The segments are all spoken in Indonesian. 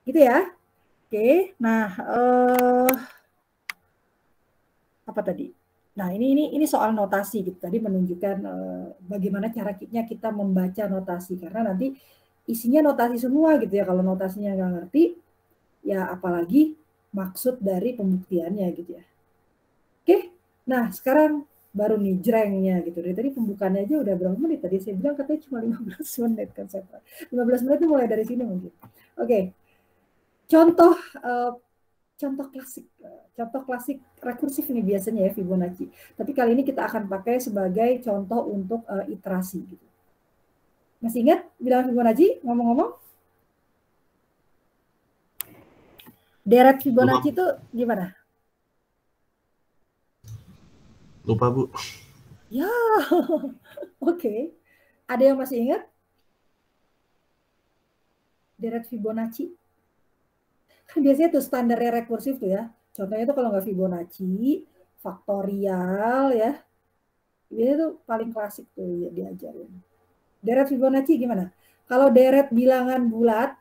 Gitu ya. Oke, nah apa tadi? Nah, ini soal notasi gitu. Tadi menunjukkan bagaimana caranya kita membaca notasi, karena nanti isinya notasi semua gitu ya. Kalau notasinya nggak ngerti, ya apalagi maksud dari pembuktiannya gitu ya. Oke, nah sekarang baru nih jrengnya gitu. Dari tadi pembukaannya aja udah berapa menit tadi? Saya bilang katanya cuma 15 menit kan saya. 15 menit itu mulai dari sini mungkin. Oke, contoh contoh klasik rekursif ini biasanya ya Fibonacci. Tapi kali ini kita akan pakai sebagai contoh untuk iterasi gitu. Masih ingat bilangan Fibonacci ngomong-ngomong? Deret Fibonacci itu gimana? Lupa, Bu. Ya, oke. Ada yang masih ingat? Deret Fibonacci. Kan biasanya tuh standarnya rekursif tuh ya. Contohnya tuh kalau nggak Fibonacci, faktorial ya. Ini tuh paling klasik tuh ya, diajarin. Deret Fibonacci gimana? Kalau deret bilangan bulat,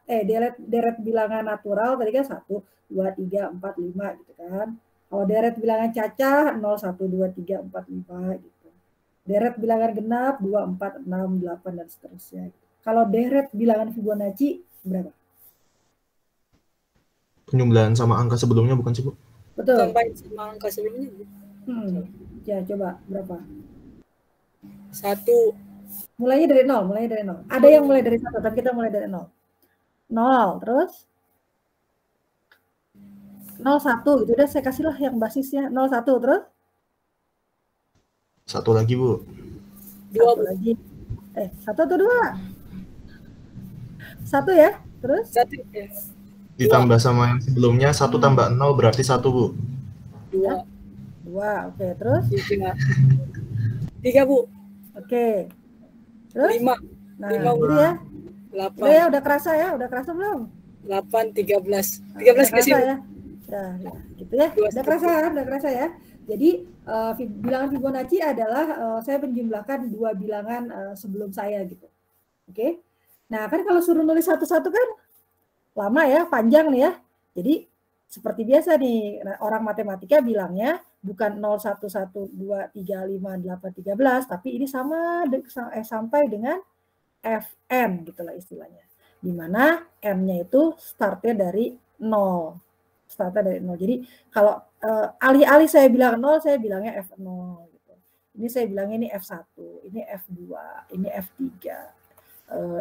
deret bilangan natural tadi kan 1, 2, 3, 4, 5 gitu kan. Kalau deret bilangan cacah 0, 1, 2, 3, 4, 5 gitu. Deret bilangan genap 2, 4, 6, 8 dan seterusnya. Kalau deret bilangan Fibonacci berapa? Penjumlahan sama angka sebelumnya bukan sih, Bu? Betul. Tambahin sama angka sebelumnya. Ya coba berapa? 1. Mulainya dari 0, mulainya dari 0. Ada yang mulai dari 1, tapi kita mulai dari 0. 0, terus 01 gitu. Udah saya kasihlah yang basisnya 01 terus? Satu lagi, Bu. 2, Satu lagi. 1 atau 2? 1 ya, terus? 1 ya. Ditambah sama yang sebelumnya 1 tambah 0 berarti 1, Bu. 2. 2, oke, terus? 3, Bu. Oke. Terus? 5. Nah, 5, gitu ya. 8. Udah ya, udah kerasa ya? Udah kerasa belum? 8, 13. Nah, 13 udah kerasa kasih, Bu. ya? Ya, gitu ya. Udah kerasa ya. Jadi bilangan Fibonacci adalah saya menjumlahkan dua bilangan sebelum saya gitu. Oke. Nah, kan kalau suruh nulis satu-satu kan lama ya, panjang nih ya. Jadi seperti biasa nih, orang matematika bilangnya bukan 0, 1, 1, 2, 3, 5, 8, 13, tapi ini sampai dengan Fn gitulah istilahnya. Di mana n-nya itu startnya dari 0. Startnya dari 0. Jadi kalau alih-alih saya bilang 0, saya bilangnya F0 gitu. Ini saya bilangnya ini F1, ini F2, ini F3.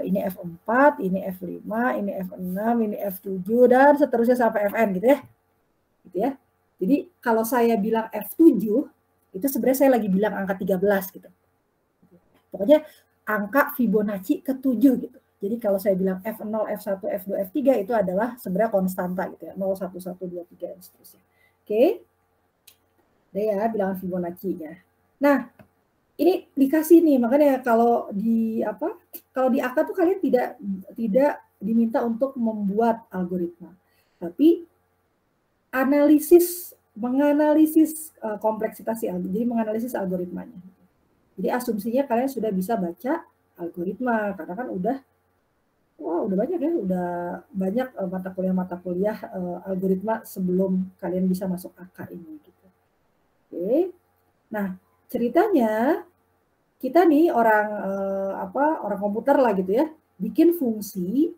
Ini F4, ini F5, ini F6, ini F7 dan seterusnya sampai Fn gitu ya. Gitu ya. Jadi kalau saya bilang F7 itu sebenarnya saya lagi bilang angka 13 gitu. Pokoknya angka Fibonacci ke-7 gitu. Jadi kalau saya bilang F0, F1, F2, F3 itu adalah sebenarnya konstanta gitu ya. 0, 1, 1, 2, 3 dan seterusnya. Oke. Udah ya bilangan Fibonacci-nya. Nah, ini dikasih nih, makanya kalau di AK tuh kalian tidak diminta untuk membuat algoritma, tapi menganalisis kompleksitas jadi menganalisis algoritmanya. Jadi asumsinya kalian sudah bisa baca algoritma karena kan udah banyak ya, udah banyak mata kuliah algoritma sebelum kalian bisa masuk AK ini gitu. Oke. Nah, ceritanya kita nih orang komputer lah gitu ya, bikin fungsi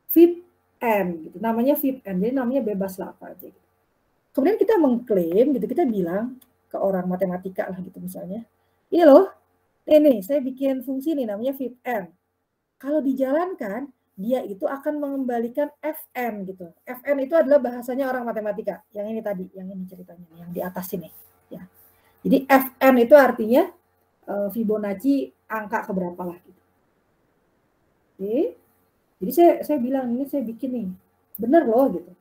fit n gitu. Namanya fit n. Jadi namanya bebas lah apa aja gitu. Kemudian kita mengklaim gitu, kita bilang ke orang matematika lah gitu misalnya. Ini loh, ini saya bikin fungsi nih namanya fit n. Kalau dijalankan, dia itu akan mengembalikan Fn gitu. Fn itu adalah bahasanya orang matematika. Yang ini tadi, yang ini ceritanya, yang di atas ini. Ya. Jadi Fn itu artinya Fibonacci angka keberapa lah gitu. Oke. Jadi saya bilang ini saya bikin nih. Bener loh gitu.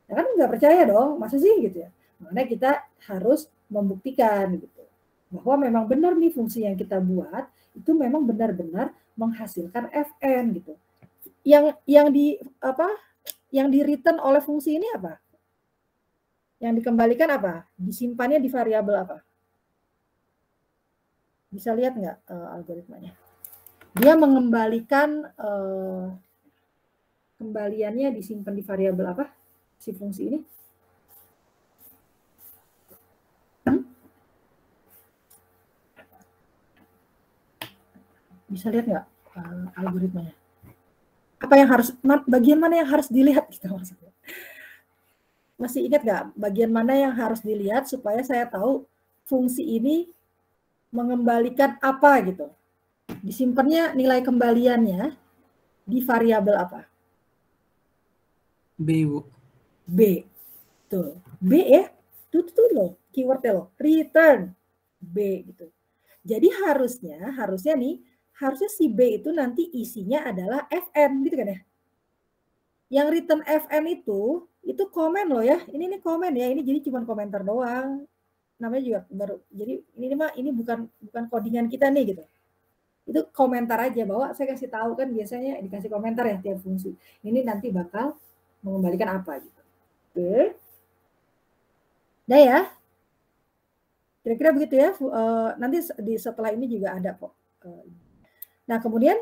Ya kan nggak percaya dong, masa sih gitu ya. Makanya kita harus membuktikan gitu. Bahwa memang benar nih fungsi yang kita buat itu memang benar-benar menghasilkan Fn gitu. Yang di return oleh fungsi ini apa? Yang dikembalikan apa? Disimpannya di variabel apa? Bisa lihat nggak algoritmanya? Dia mengembalikan kembaliannya disimpan di variabel apa? Si fungsi ini? Bisa lihat nggak algoritmanya? Apa yang harus, bagian mana yang harus dilihat gitu maksudnya? Masih ingat nggak bagian mana yang harus dilihat supaya saya tahu fungsi ini mengembalikan apa gitu? Disimpannya nilai kembaliannya di variabel apa? B, Bu. B. Tuh, B ya. Tuh loh, keywordnya loh, return B gitu. Jadi harusnya nih, harusnya si B itu nanti isinya adalah fn gitu kan ya. Yang return fn itu komen loh ya. Ini komen ya, ini jadi cuma komentar doang. Namanya juga baru. Jadi ini bukan codingan kita nih gitu. Itu komentar aja, bahwa saya kasih tahu kan biasanya dikasih komentar ya tiap fungsi. Ini nanti bakal mengembalikan apa gitu. Oke. Udah ya. Kira-kira begitu ya. Nanti setelah ini juga ada kok. Nah, kemudian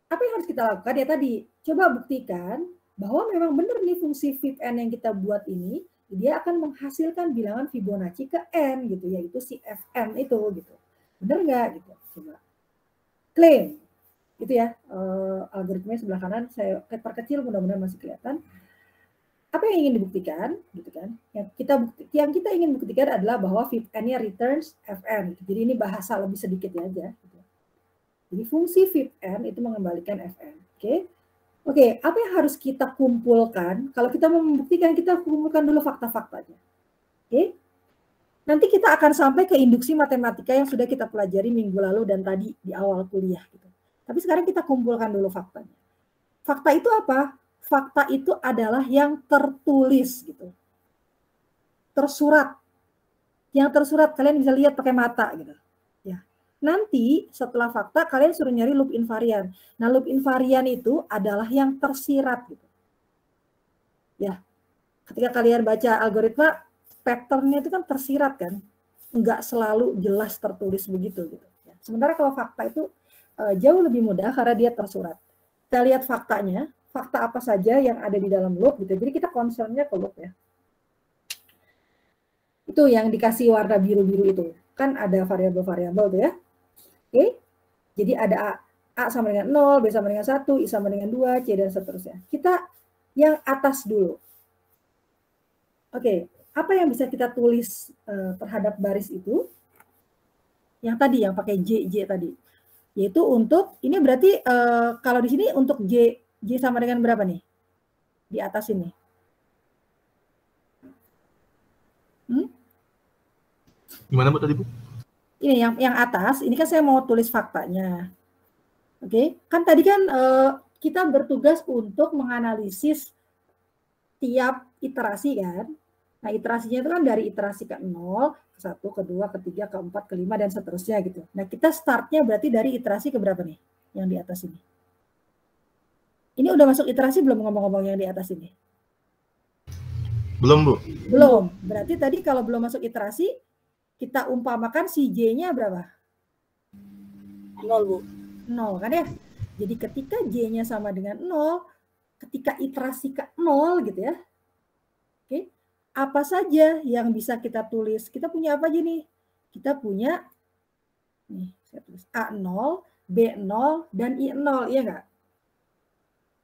apa yang harus kita lakukan ya tadi? Coba buktikan bahwa memang benar nih fungsi fifn yang kita buat ini, dia akan menghasilkan bilangan Fibonacci ke n gitu, yaitu si fn itu gitu. Benar nggak gitu? Coba klaim gitu ya. Algoritmanya sebelah kanan saya perkecil, mudah-mudahan masih kelihatan. Apa yang ingin dibuktikan gitu kan? Yang kita ingin buktikan adalah bahwa fifn-nya returns fn. Jadi ini bahasa lebih sedikit aja gitu. Jadi fungsi fifn itu mengembalikan fn. Oke, apa yang harus kita kumpulkan? Kalau kita mau membuktikan, kita kumpulkan dulu fakta-faktanya. Oke. Nanti kita akan sampai ke induksi matematika yang sudah kita pelajari minggu lalu dan tadi di awal kuliah gitu. Tapi sekarang kita kumpulkan dulu faktanya. Fakta itu apa? Fakta itu adalah yang tertulis gitu. Tersurat. Yang tersurat kalian bisa lihat pakai mata gitu. Ya. Nanti setelah fakta kalian suruh nyari loop invarian. Nah, loop invarian itu adalah yang tersirat gitu. Ya. Ketika kalian baca algoritma, pattern-nya itu kan tersirat kan. Enggak selalu jelas tertulis begitu gitu. Ya. Sementara kalau fakta itu jauh lebih mudah karena dia tersurat. Kita lihat faktanya. Fakta apa saja yang ada di dalam loop gitu. Jadi kita concern-nya ke loop ya. Itu yang dikasih warna biru-biru itu. Kan ada variabel-variabel tuh ya. Oke. Jadi ada A sama dengan 0, B sama dengan 1, I sama dengan 2, C dan seterusnya. Kita yang atas dulu. Oke. Apa yang bisa kita tulis terhadap baris itu? Yang tadi, yang pakai J tadi. Yaitu untuk, ini berarti kalau di sini untuk J sama dengan berapa nih? Di atas ini. Gimana Bu tadi Bu? Ini yang atas, ini kan saya mau tulis faktanya. Oke, kan tadi kan kita bertugas untuk menganalisis tiap iterasi kan. Nah, iterasinya itu kan dari iterasi ke 0, ke 1, ke 2, ke 3, ke 4, ke 5, dan seterusnya gitu. Nah, kita startnya berarti dari iterasi ke berapa nih? Yang di atas ini. Ini udah masuk iterasi belum ngomong-ngomong yang di atas ini? Belum Bu. Belum. Berarti tadi kalau belum masuk iterasi, kita umpamakan si J-nya berapa? 0, Bu. 0 kan ya? Jadi ketika J-nya sama dengan 0, ketika iterasi ke 0 gitu ya. Oke. Apa saja yang bisa kita tulis? Kita punya apa aja nih? Kita punya nih, saya tulis A0, B0 dan I0, iya enggak?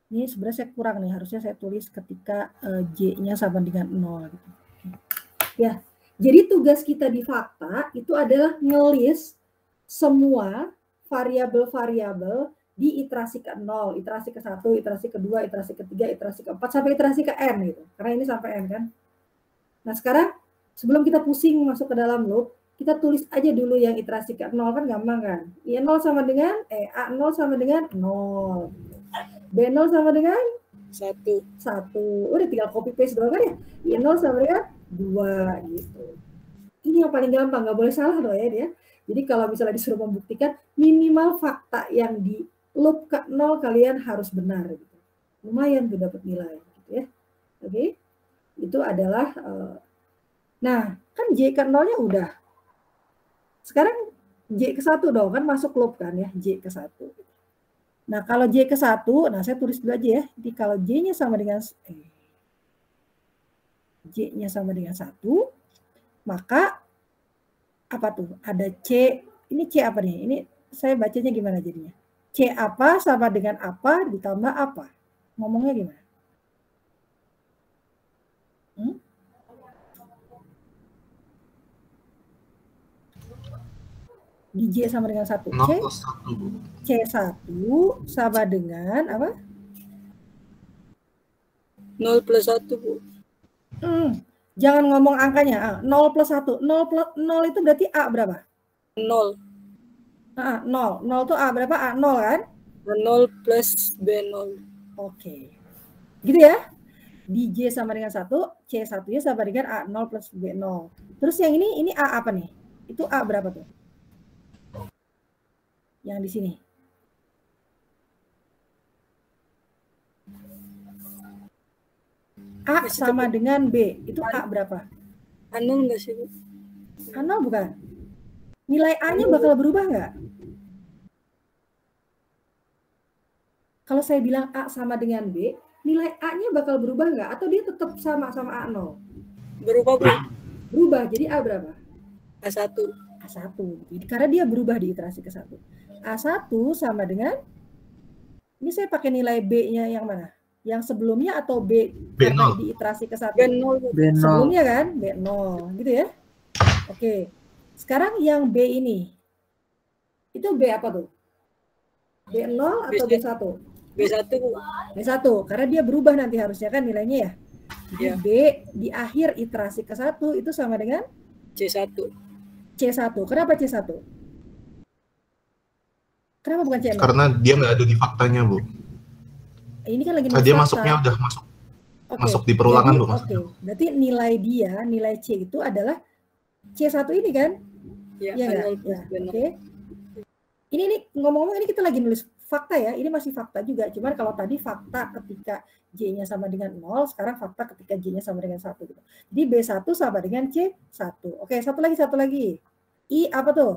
Ini sebenarnya saya kurang nih, harusnya saya tulis ketika J-nya sama dengan 0 gitu. Ya. Jadi tugas kita di fakta itu adalah ngelis semua variabel-variabel di iterasi ke 0, iterasi ke 1, iterasi ke 2, iterasi ke 3, iterasi ke 4, sampai iterasi ke n gitu. Karena ini sampai n kan. Nah sekarang sebelum kita pusing masuk ke dalam loop, kita tulis aja dulu yang iterasi ke 0 kan gampang kan. I0 sama dengan, A0 sama dengan 0. B0 sama dengan 1. Udah tinggal copy paste doang kan ya. I0 sama dengan 2 gitu. Ini yang paling gampang, nggak boleh salah loh ya dia. Jadi kalau misalnya disuruh membuktikan, minimal fakta yang di loop ke 0 kalian harus benar gitu. Lumayan tuh dapat nilai gitu ya. Oke. Itu adalah nah, kan J ke 0-nya udah. Sekarang J ke 1 dong, kan masuk loop kan ya, J ke 1. Nah, kalau J ke 1, nah saya tulis dulu aja ya. Jadi kalau J-nya sama dengan J-nya sama dengan 1, maka apa tuh? Ada C, ini C apa nih? Ini saya bacanya gimana jadinya? C apa sama dengan apa ditambah apa? Ngomongnya gimana? Di J sama dengan 1. 0 plus 1, Bu. C1 sama dengan apa? 0 plus 1, Bu. Jangan ngomong angkanya. 0 plus 1. 0 itu berarti A berapa? 0. 0. 0 itu A berapa? A0 kan? 0 plus B0. Oke. Gitu ya. Di J sama dengan 1, C1-nya sama dengan A0 plus B0. Terus yang ini A apa nih? Itu A berapa tuh? Yang di sini. A sama dengan B. Itu A berapa? A0 nggak sih, Bu? A0 bukan? Nilai A-nya bakal berubah nggak? Kalau saya bilang A sama dengan B, nilai A-nya bakal berubah nggak? Atau dia tetap sama A0? Berubah, Bu. Berubah. Jadi A berapa? A1. A1. Karena dia berubah di iterasi ke-1. A1 sama dengan, ini saya pakai nilai B-nya yang mana? Yang sebelumnya atau B karena di iterasi ke-1? B0. Sebelumnya kan? B0. Gitu ya? Oke. Sekarang yang B ini. Itu B apa tuh? B0 atau B1? B1, Bu. B1. Karena dia berubah nanti harusnya kan nilainya ya? Jadi Iya. B di akhir iterasi ke-1 itu sama dengan C1. C1. Kenapa C1? Kenapa bukan C0? Karena dia nggak ada di faktanya, Bu. Ini kan lagi Dia masuknya udah masuk di perulangan, Bu. Oke. Berarti nilai dia, nilai C itu adalah C1 ini kan? Ya, Iya nggak? Ya, oke. Ini ngomong-ngomong ini kita lagi nulis fakta ya. Ini masih fakta juga. Cuman kalau tadi fakta ketika J-nya sama dengan 0, sekarang fakta ketika J-nya sama dengan 1 gitu. Jadi B1 sama dengan C1. Oke, satu lagi. I apa tuh?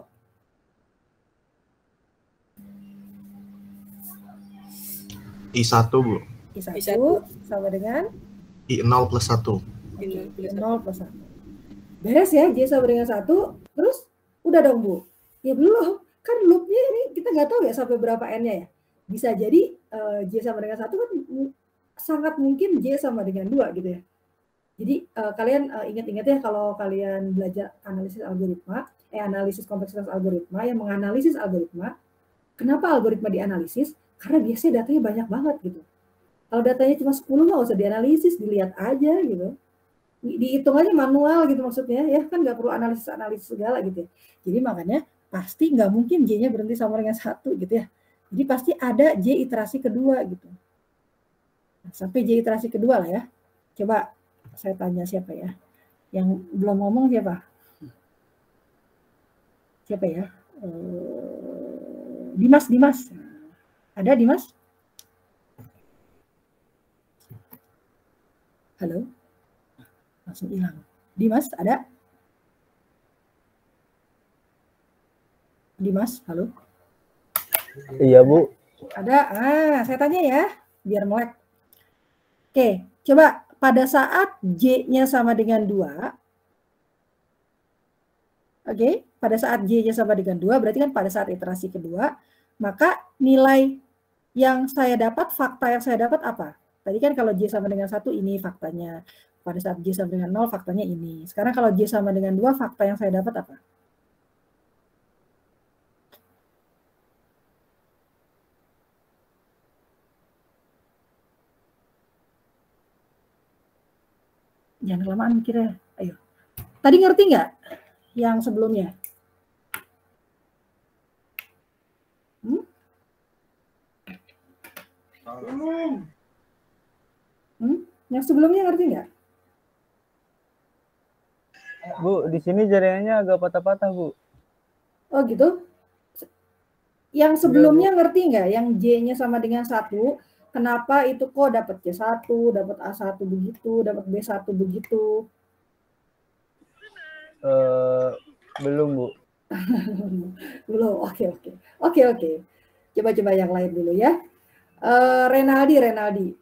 I1, Bu. I1 sama dengan I0 plus 1. I0 plus 1. Beres ya, J sama dengan 1. Terus udah dong, Bu. Ya belum. Kan loopnya ini kita nggak tahu ya sampai berapa N-nya ya. Bisa jadi J sama dengan 1 kan sangat mungkin J sama dengan 2 gitu ya. Jadi kalian ingat-ingat ya kalau kalian belajar analisis algoritma, analisis kompleksitas algoritma, yang menganalisis algoritma. Kenapa algoritma dianalisis? Karena biasanya datanya banyak banget gitu. Kalau datanya cuma 10 nggak usah dianalisis, dilihat aja gitu. Dihitung aja manual gitu maksudnya ya, kan nggak perlu analisis segala gitu ya. Jadi makanya pasti nggak mungkin J-nya berhenti sama dengan 1 gitu ya. Jadi pasti ada J iterasi kedua gitu. Nah, sampai J iterasi kedua lah ya. Coba saya tanya siapa ya? Yang belum ngomong siapa? Siapa ya? Dimas. Ada Dimas? Halo? Langsung hilang. Dimas, ada? Dimas, halo? Iya, Bu. Ada. Saya tanya ya, biar melek. Oke, coba pada saat J-nya sama dengan 2. Oke, pada saat J-nya sama dengan 2, berarti kan pada saat iterasi kedua, maka nilai yang saya dapat, fakta yang saya dapat apa? Tadi kan kalau J sama dengan 1 ini faktanya. Pada saat J sama dengan 0 faktanya ini. Sekarang kalau J sama dengan 2 fakta yang saya dapat apa? Jangan kelamaan mikirnya. Ayo. Tadi ngerti nggak yang sebelumnya? Yang sebelumnya ngerti nggak? Bu, di sini jaringannya agak patah-patah, Bu. Oh gitu? Yang sebelumnya ngerti nggak? Yang J-nya sama dengan 1, kenapa itu kok dapat C1, dapat A1 begitu, dapat B1 begitu? Belum, Bu. Belum, oke. Coba-coba yang lain dulu ya. Renaldi.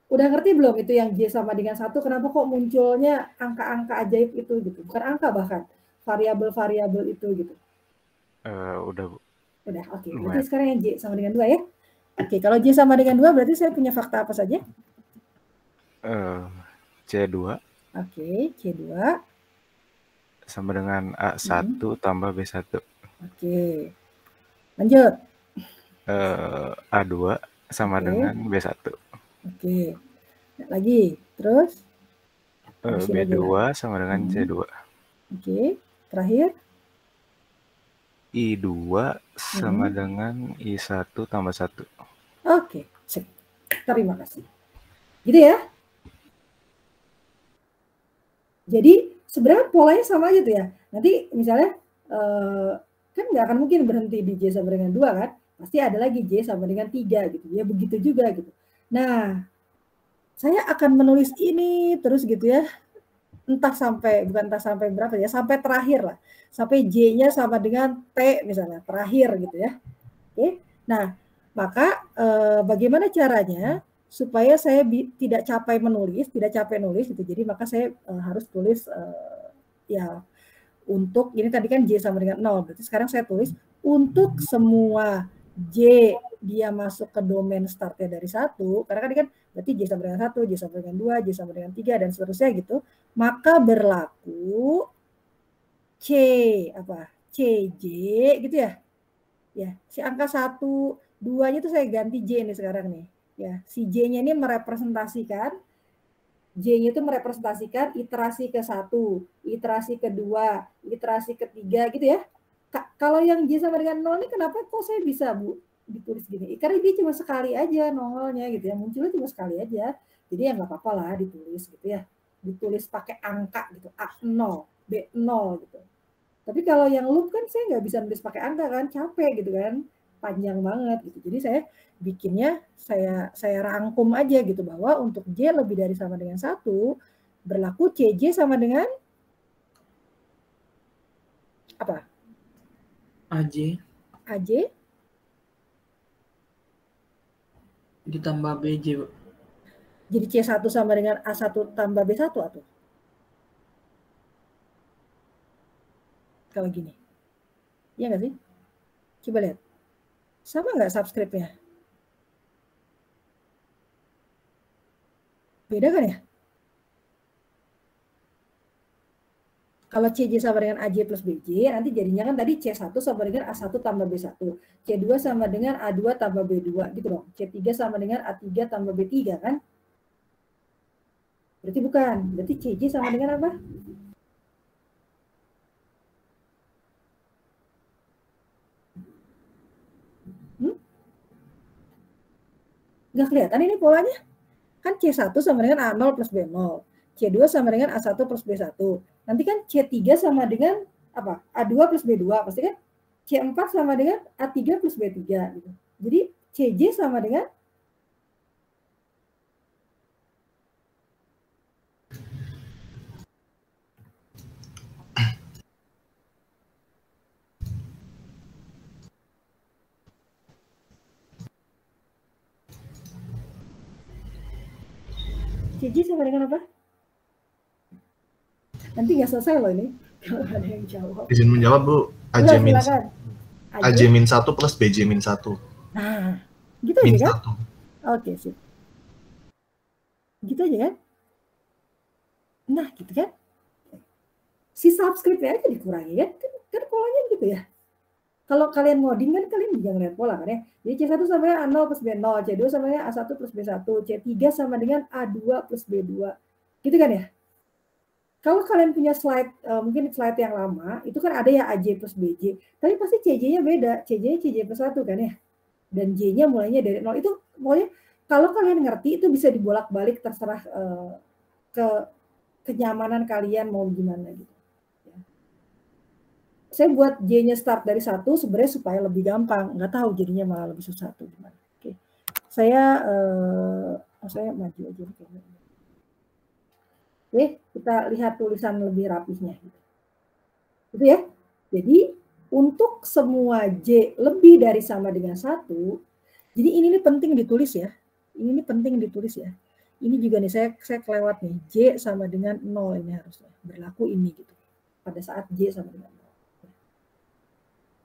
Udah ngerti belum itu yang J sama dengan 1? Kenapa kok munculnya angka-angka ajaib itu gitu? Bukan angka bahkan, variabel-variabel itu gitu. Udah, Bu. Udah, oke. Lumayan. Berarti sekarang yang J sama dengan 2 ya. Oke, kalau J sama dengan 2 berarti saya punya fakta apa saja? C2 Oke, C2. sama dengan A1 tambah B1. Oke. Lanjut. A2 sama Oke. dengan B1. Oke. Lagi. Terus? Terusin aja B2 lah. sama dengan C2. Oke. Terakhir? I2 sama dengan I1 tambah 1. Oke. Sip. Terima kasih. Gitu ya. Jadi sebenarnya polanya sama gitu ya. Nanti misalnya kan nggak akan mungkin berhenti di J sama dengan 2 kan. Pasti ada lagi J sama dengan 3 gitu. Ya begitu juga gitu. Nah, saya akan menulis ini terus gitu ya. Bukan entah sampai berapa ya, sampai terakhir lah. Sampai J-nya sama dengan T misalnya, terakhir gitu ya. Oke. Nah, maka bagaimana caranya supaya saya tidak capek nulis gitu. Jadi maka saya harus tulis ya untuk ini tadi kan J sama dengan 0. Berarti sekarang saya tulis untuk semua J dia masuk ke domain startnya dari 1, karena kan berarti J sama dengan 1, J sama dengan 2, J sama dengan 3 dan seterusnya gitu, maka berlaku CJ gitu ya. Ya, si angka 1, 2-nya itu saya ganti J nih sekarang nih. Ya, si J-nya ini merepresentasikan J-nya itu merepresentasikan iterasi ke-1, iterasi kedua, iterasi ketiga gitu ya. Kalau yang J sama dengan 0 ini kenapa kok saya bisa Bu ditulis gini? Karena dia cuma sekali aja nongolnya gitu ya, munculnya cuma sekali aja. Jadi ya nggak apa-apa lah ditulis gitu ya. Ditulis pakai angka gitu, A0, B0 gitu. Tapi kalau yang loop kan saya nggak bisa nulis pakai angka kan, capek gitu kan, panjang banget gitu. Jadi saya bikinnya saya rangkum aja gitu bahwa untuk J lebih dari sama dengan 1 berlaku CJ sama dengan apa? AJ ditambah BJ, Bu. Jadi C1 sama dengan A1 tambah B1 atau? Kalau gini. Iya nggak sih? Coba lihat. Sama nggak subscribe-nya? Beda kan ya? Kalau CJ sama dengan AJ plus BJ, nanti jadinya kan tadi C1 sama dengan A1 tambah B1. C2 sama dengan A2 tambah B2, gitu dong. C3 sama dengan A3 tambah B3, kan? Berarti bukan. Berarti CJ sama dengan apa? Nggak kelihatan ini polanya? Kan C1 sama dengan A0 plus B0. C2 sama dengan A1 plus B1. Nanti kan C3 sama dengan apa? A2 plus B2. Pasti kan C4 sama dengan A3 plus B3. Gitu. Jadi CJ sama dengan CJ sama dengan apa? Nanti nggak selesai loh ini. Kalau ada yang jawab. Izin menjawab Bu, Silakan. AJ-1 plus BJ-1. Nah, gitu Min aja kan? 1. Oke, sip. Gitu aja kan? Nah, gitu kan? Si subscribe-nya aja dikurangi kan? Kan polanya gitu ya. Kalau kalian ngoding kan kalian jangan lihat pola kan ya. Jadi C1 sama dengan A0 plus B0, C2 sama dengan A1 plus B1, C3 sama dengan A2 plus B2. Gitu kan ya? Kalau kalian punya slide, mungkin slide yang lama, itu kan ada ya AJ plus BJ. Tapi pasti CJ-nya beda. CJ-nya CJ plus 1 kan ya. Dan J-nya mulainya dari 0. Itu pokoknya kalau kalian ngerti itu bisa dibolak-balik terserah kenyamanan kalian mau gimana gitu. Saya buat J-nya start dari 1 sebenarnya supaya lebih gampang. Nggak tahu jadinya malah lebih susah tuh gimana. Oke. Saya maju aja. Oke, kita lihat tulisan lebih rapihnya. Gitu ya. Jadi untuk semua J lebih dari sama dengan 1, jadi ini nih penting ditulis ya. Ini nih penting ditulis ya. Ini juga nih saya kelewat nih. J sama dengan 0 ini harusnya. Berlaku ini gitu. Pada saat J sama dengan 0.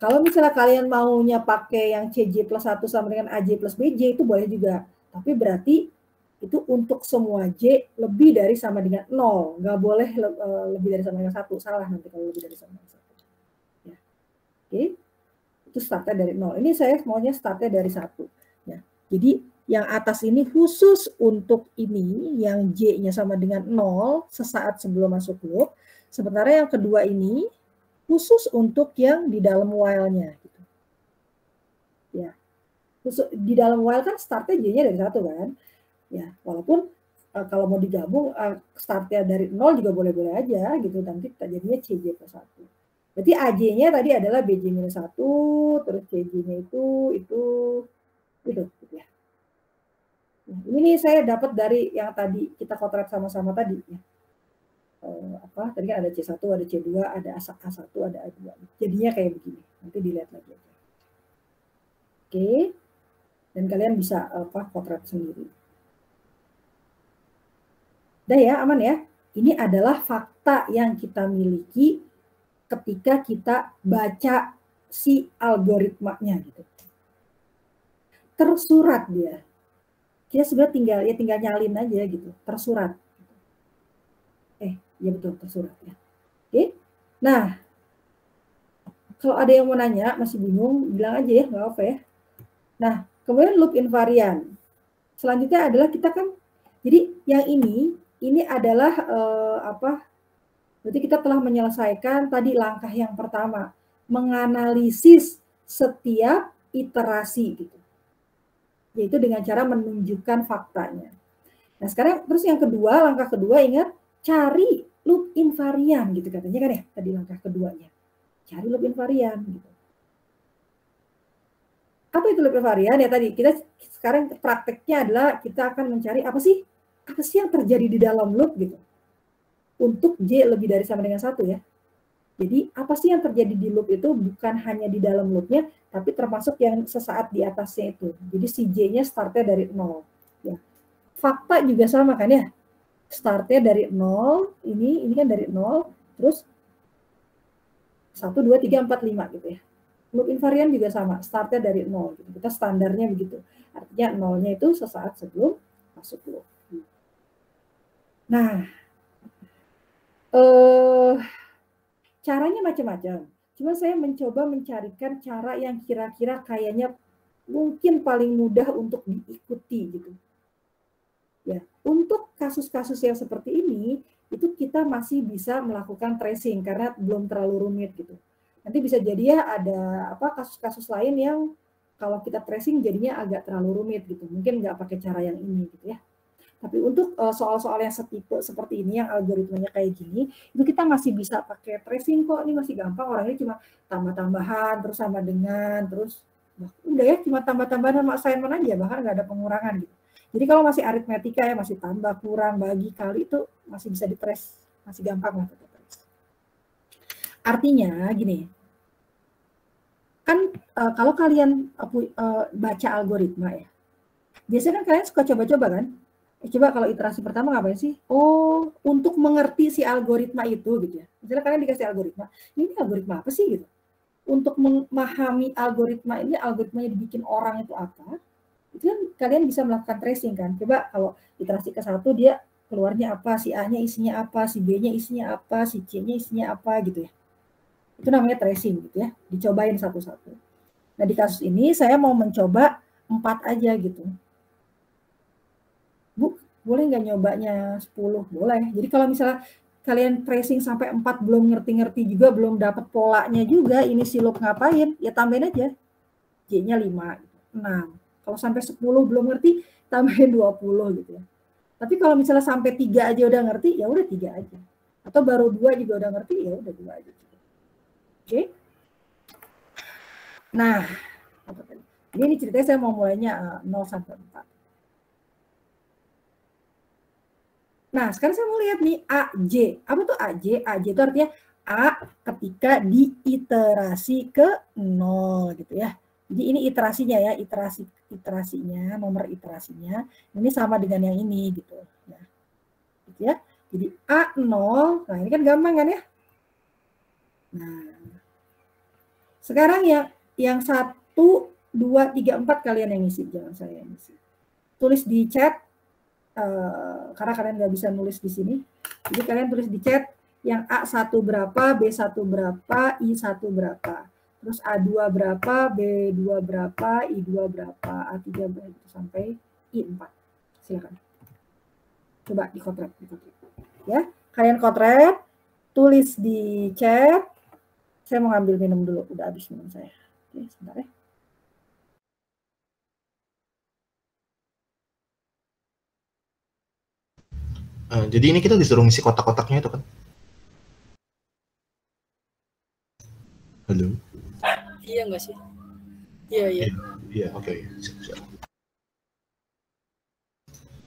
Kalau misalnya kalian maunya pakai yang CJ plus 1 sama dengan AJ plus BJ itu boleh juga. Tapi berarti itu untuk semua J lebih dari sama dengan 0. Nggak boleh lebih dari sama dengan 1. Salah nanti kalau lebih dari sama dengan 1. Ya. Oke. Itu startnya dari 0. Ini saya maunya startnya dari 1. Ya. Jadi yang atas ini khusus untuk ini, yang J-nya sama dengan 0 sesaat sebelum masuk loop. Sementara yang kedua ini khusus untuk yang di dalam while-nya. Gitu. Ya. Khusus, di dalam while kan startnya J-nya dari 1 kan. Ya, walaupun kalau mau digabung startnya dari 0 juga boleh-boleh aja gitu. Nanti jadinya CJ plus 1. Berarti AJ-nya tadi adalah BJ minus 1, terus CJ-nya itu gitu ya. Nah, ini nih saya dapat dari yang tadi kita kontrak sama-sama tadi ya. Tadi kan ada C1, ada C2, ada A1, ada A2. Jadinya kayak begini. Nanti dilihat lagi aja. Oke. Dan kalian bisa kontrak sendiri. Udah ya, aman ya. Ini adalah fakta yang kita miliki ketika kita baca si algoritmanya gitu. Tersurat dia. Kita sebenarnya tinggal nyalin aja gitu, tersurat. Ya betul, tersurat ya. Oke. Nah, kalau ada yang mau nanya, masih bingung, bilang aja ya, nggak apa ya. Nah, kemudian loop invariant. Selanjutnya adalah kita kan, jadi yang ini adalah berarti kita telah menyelesaikan tadi langkah yang pertama, menganalisis setiap iterasi gitu. Yaitu dengan cara menunjukkan faktanya. Nah, sekarang terus yang kedua, langkah kedua ingat, cari loop invariant gitu katanya kan ya, tadi langkah keduanya. Cari loop invariant gitu. Apa itu loop invariant? Ya tadi kita sekarang prakteknya adalah kita akan mencari apa sih yang terjadi di dalam loop gitu. Untuk J lebih dari sama dengan 1 ya. Jadi apa sih yang terjadi di loop itu bukan hanya di dalam loopnya, tapi termasuk yang sesaat di atasnya itu. Jadi si J-nya startnya dari 0. Ya. Fakta juga sama kan ya. Startnya dari 0, ini kan dari 0, terus 1, 2, 3, 4, 5 gitu ya. Loop invariant juga sama, startnya dari 0. Gitu. Kita standarnya begitu. Artinya 0-nya itu sesaat sebelum masuk loop. Nah, caranya macam-macam. Cuma saya mencoba mencarikan cara yang kira-kira kayaknya mungkin paling mudah untuk diikuti gitu. Ya, untuk kasus-kasus yang seperti ini, itu kita masih bisa melakukan tracing karena belum terlalu rumit gitu. Nanti bisa jadi ya ada kasus-kasus lain yang kalau kita tracing jadinya agak terlalu rumit gitu. Mungkin nggak pakai cara yang ini gitu ya. Tapi untuk soal-soal yang setipe seperti ini, yang algoritmanya kayak gini, itu kita masih bisa pakai tracing kok. Ini masih gampang, orangnya cuma tambah-tambahan, terus sama dengan, terus udah ya, cuma tambah-tambahan sama assignment aja, bahkan nggak ada pengurangan gitu. Jadi kalau masih aritmetika ya, masih tambah, kurang, bagi, kali, itu masih bisa di-trace, masih gampang lah kita trace. Artinya gini, kan kalau kalian baca algoritma ya, biasanya kan kalian suka coba-coba kan? Coba kalau iterasi pertama ngapain sih? Oh, untuk mengerti si algoritma itu gitu ya. Misalnya kalian dikasih algoritma, ini algoritma apa sih gitu? Untuk memahami algoritma ini, algoritmanya dibikin orang itu apa? Itu kan kalian bisa melakukan tracing kan. Coba kalau iterasi ke-1 dia keluarnya apa, si A-nya isinya apa, si B-nya isinya apa, si C-nya isinya apa gitu ya. Itu namanya tracing gitu ya. Dicobain satu-satu. Nah, di kasus ini saya mau mencoba 4 aja gitu. Bu, boleh nggak nyobanya 10? Boleh. Jadi kalau misalnya kalian tracing sampai 4 belum ngerti-ngerti juga, belum dapat polanya juga, ini si loop ngapain, ya tambahin aja. J-nya 5, 6. Kalau sampai 10 belum ngerti, tambahin 20 gitu ya. Tapi kalau misalnya sampai 3 aja udah ngerti, ya udah 3 aja. Atau baru 2 juga udah ngerti, ya udah 2 aja. Oke? Nah, ini ceritanya saya mau mulainya 0 sampai 4. Nah, sekarang saya mau lihat nih AJ. Apa tuh AJ? AJ itu artinya A ketika diiterasi ke 0 gitu ya. Jadi ini iterasinya ya, iterasinya, nomor iterasinya ini sama dengan yang ini gitu. Nah, gitu ya. Jadi A0, nah ini kan gampang kan ya? Nah, sekarang yang 1, 2, 3, 4 kalian yang ngisi, jangan saya yang ngisi. Tulis di chat, karena kalian nggak bisa nulis di sini. Jadi kalian tulis di chat yang A1 berapa, B1 berapa, I1 berapa. Terus A2 berapa, B2 berapa, I2 berapa, A3 berapa, sampai I4. Silakan. Coba dikotret. Ya, kalian kotret, tulis di chat. Saya mau ngambil minum dulu, udah habis minum saya. Oke, sebentar ya. Jadi ini kita disuruh ngisi kotak-kotaknya itu kan? Halo? Iya nggak sih? Iya. Iya, oke. Siap.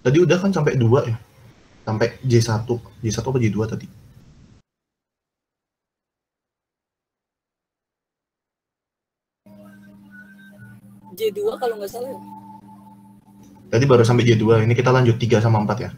Tadi udah kan sampai 2 ya? Sampai J1. J1 apa J2 tadi? J2 kalau nggak salah. Tadi baru sampai J2, ini kita lanjut 3 sama 4 ya?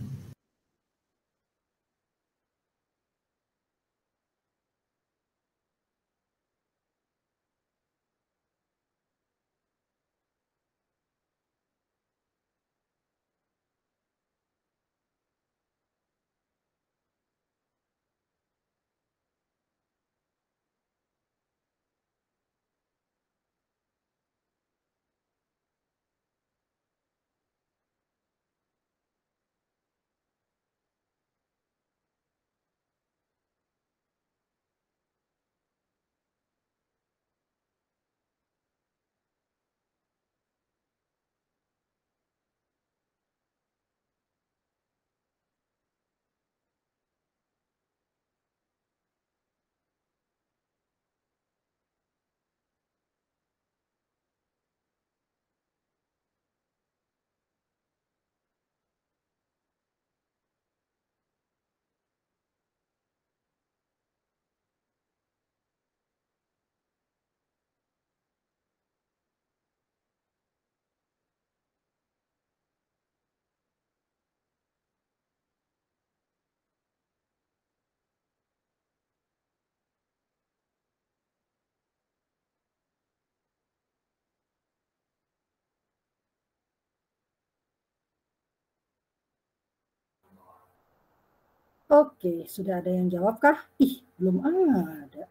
Oke, sudah ada yang jawab kah? Ih, belum ada.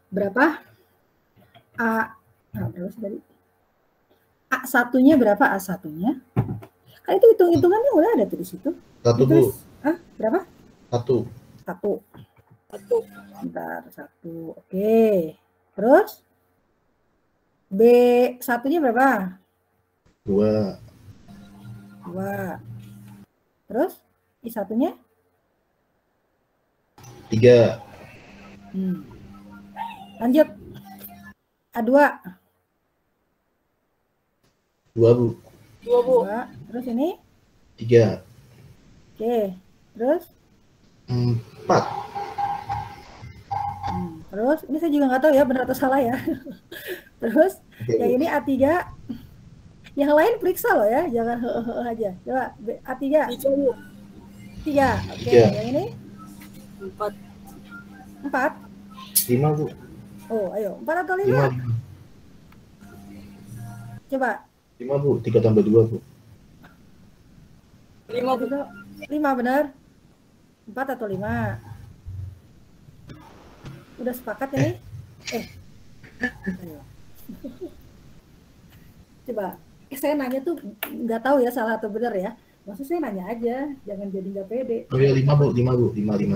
Berapa? Berapa sih tadi? A1-nya berapa A1-nya? Kan itu hitung-hitungannya udah ada tuh di situ. 1, Bu. Berapa? 1. 1. Bentar, 1. Oke. Terus? B1-nya berapa? 2. 2. Terus? I1-nya? 3. Lanjut. A2. 2, Bu. 2. Terus ini? 3. Oke. Terus? 4. Terus? Ini saya juga nggak tahu ya benar atau salah ya. Terus? Yang ini A3. Yang lain periksa loh ya. Jangan aja. Coba A3. 3. Oke. Yang ini? 4. 5, Bu. Oh, ayo. 4 atau 5? 5. Coba. 5, Bu. 3 tambah 2, Bu. 5, Bu. 5 benar. 4 atau 5? Udah sepakat ini? Ayo. Coba. Saya nanya tuh nggak tahu ya salah atau benar ya. Maksud saya nanya aja, jangan jadi nggak pede. Oh ya, 5, Bu. 5, Bu. 5.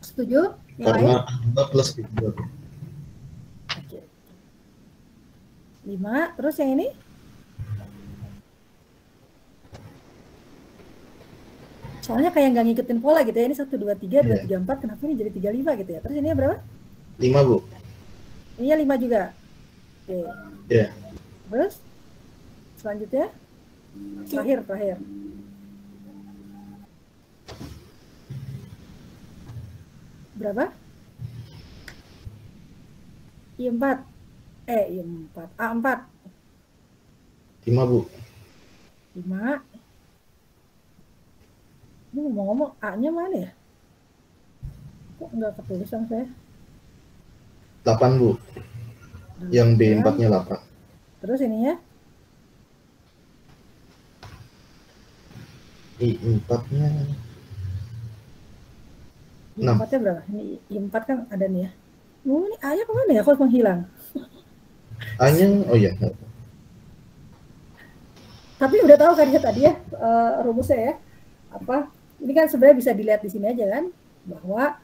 Setuju? Yang Karena lain? 2 plus 2, Bu. Oke. 5, terus yang ini? Soalnya kayak nggak ngikutin pola gitu ya. Ini 1, 2, 3, 2, 3, 4. Kenapa ini jadi 3, 5 gitu ya? Terus ini berapa? 5, Bu. Iya 5 juga. Oke. Ya. Terus selanjutnya terakhir. Berapa? I4. I4. A4. 5, Bu. 5. Ini ngomong-ngomong A-nya mana ya? Kok nggak ketulis sama saya? 8, Bu. Yang B4-nya 8. Terus ininya? I4-nya 6. I4-nya berapa? Ini I4 kan ada nih ya. Oh, ini A-nya kemana ya? Kok menghilang? A-nya, oh iya. Tapi udah tahu kan ya tadi ya rumusnya ya. Apa? Ini kan sebenarnya bisa dilihat di sini aja kan bahwa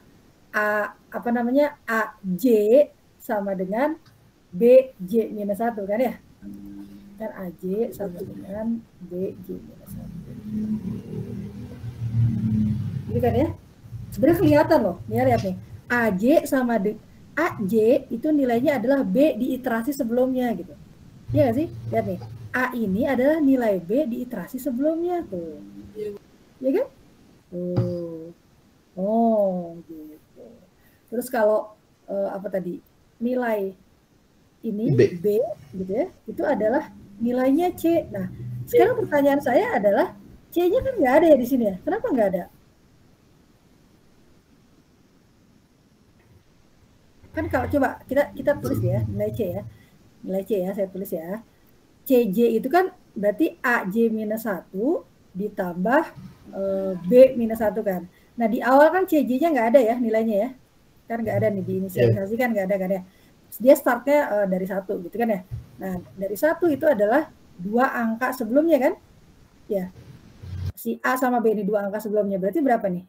AJ sama dengan BJ minus 1 kan ya. Kan AJ sama dengan BJ minus 1. Ini kan ya. Sebenarnya kelihatan loh. Nih lihat nih. AJ itu nilainya adalah B di iterasi sebelumnya gitu. Iya nggak sih? Lihat nih. A ini adalah nilai B di iterasi sebelumnya tuh. Ya kan? Tuh. Oh, gitu. Terus kalau apa tadi? Nilai ini B gitu ya. Itu adalah nilainya C. Nah, sekarang pertanyaan saya adalah C-nya kan nggak ada ya di sini ya. Kenapa nggak ada? Kan kalau coba kita tulis ya nilai C ya. Nilai C ya, saya tulis ya. CJ itu kan berarti AJ minus 1 ditambah B minus 1 kan. Nah di awal kan CJ-nya nggak ada ya nilainya ya. Kan nggak ada nih di inisialisasi kan nggak ada kan ya. Dia startnya dari 1 gitu kan ya. Nah dari 1 itu adalah 2 angka sebelumnya kan. Ya. Si A sama B ini 2 angka sebelumnya. Berarti berapa nih?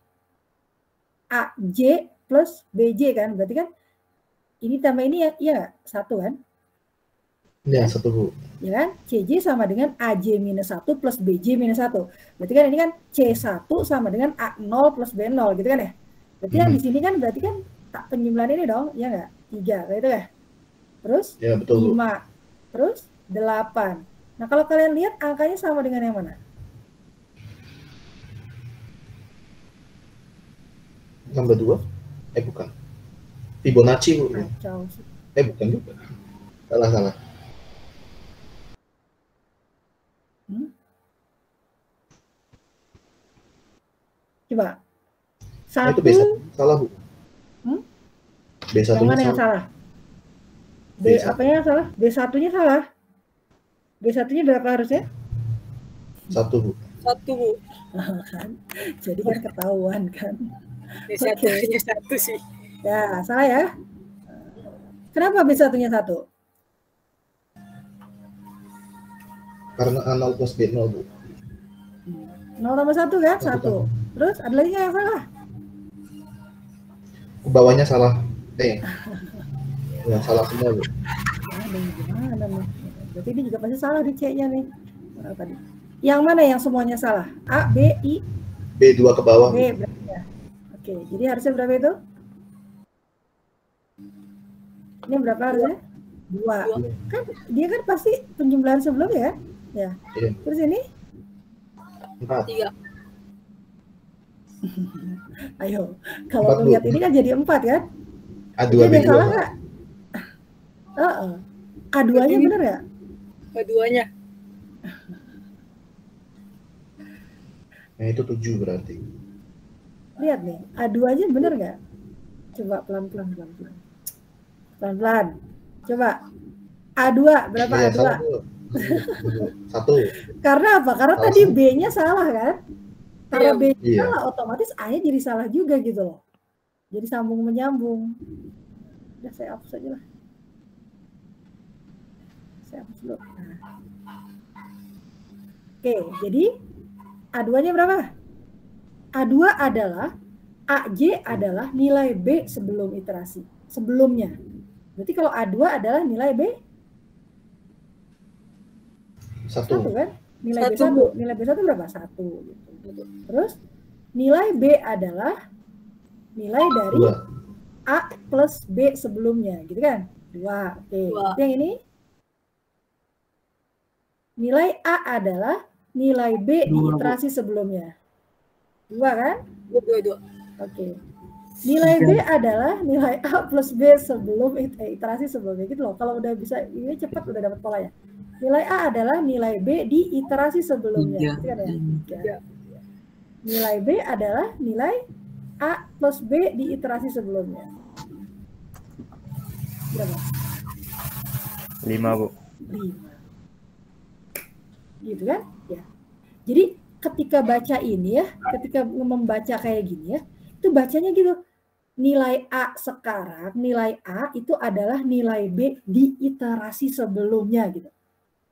AJ plus BJ kan. Berarti kan ini tambah ini ya 1 kan. Ya, 1, Bu. Ya kan? CJ sama dengan AJ minus 1 plus BJ minus 1. Berarti kan ini kan C1 sama dengan A0 plus B0 gitu kan ya? Berarti yang di sini kan berarti kan tak penjumlahan ini dong, ya nggak? 3 kayak itu ya? Terus Ya, betul, 5, terus 8. Nah kalau kalian lihat angkanya sama dengan yang mana? Tambah 2? Bukan. Fibonacci, Bu. Kacau sih. Bukan juga. Salah. Coba. Nah, itu B1 salah, Bu. B1-nya yang mana yang salah? B1. Apanya yang salah? B1-nya salah. B1-nya berapa harusnya? 1, Bu. 1, Bu. Kan? Jadi kan ketahuan kan. B1-nya 1 sih. Ya, salah ya. Kenapa B1-nya 1? Karena A0 plus B0, Bu. 0 tambah 1 kan? 1. Terus ada lagi yang salah? Bawahnya salah. Ya, salah semua, Bu. Gimana nih? Berarti ini juga pasti salah di C-nya nih. Mana tadi? Yang mana yang semuanya salah? A, B, I? B2 ke bawah. B berarti ya. Oke, jadi harusnya berapa itu? Ini berapa harusnya? 2. Kan dia kan pasti penjumlahan sebelumnya ya? Ya. Terus ini? 4. 3. Ayo, kalau lihat ini kan jadi 4 kan? A2, jadi B2. salah nggak? A2-nya benar nggak? A2-nya. Nah, itu 7 berarti. Lihat nih, A2-nya benar nggak? Coba pelan-pelan. Pelan-pelan. Coba. A2, berapa Ya, A2? salah, Bu. 1. Karena apa? Karena salah tadi B-nya salah kan? Kalau B iya. salah, otomatis A-nya jadi salah juga gitu loh. Jadi sambung menyambung. Udah saya hapus aja lah. Saya hapus dulu. Nah. Oke, jadi A2-nya berapa? A2 adalah AJ adalah nilai B sebelum iterasi. Sebelumnya. Berarti kalau A2 adalah nilai B 1 kan? Nilai B1. Nilai B1 berapa? 1 gitu. Terus nilai B adalah nilai dari 2. A plus B sebelumnya, gitu kan? 2. Oke. 2. Yang ini Nilai A adalah nilai B di 2, Bu. iterasi sebelumnya. 2 kan? 2. Oke. Nilai B 3. adalah nilai A plus B sebelum iterasi sebelumnya gitu loh. Kalau udah bisa ini cepat udah dapat polanya. Nilai A adalah nilai B di iterasi sebelumnya. 3. Gitu kan ya? 3. Nilai B adalah nilai A plus B di iterasi sebelumnya. Berapa? 5, Bu. 5. Gitu kan? Ya. Jadi ketika baca ini ya, ketika membaca kayak gini ya, itu bacanya gitu. Nilai A sekarang, nilai A itu adalah nilai B di iterasi sebelumnya gitu.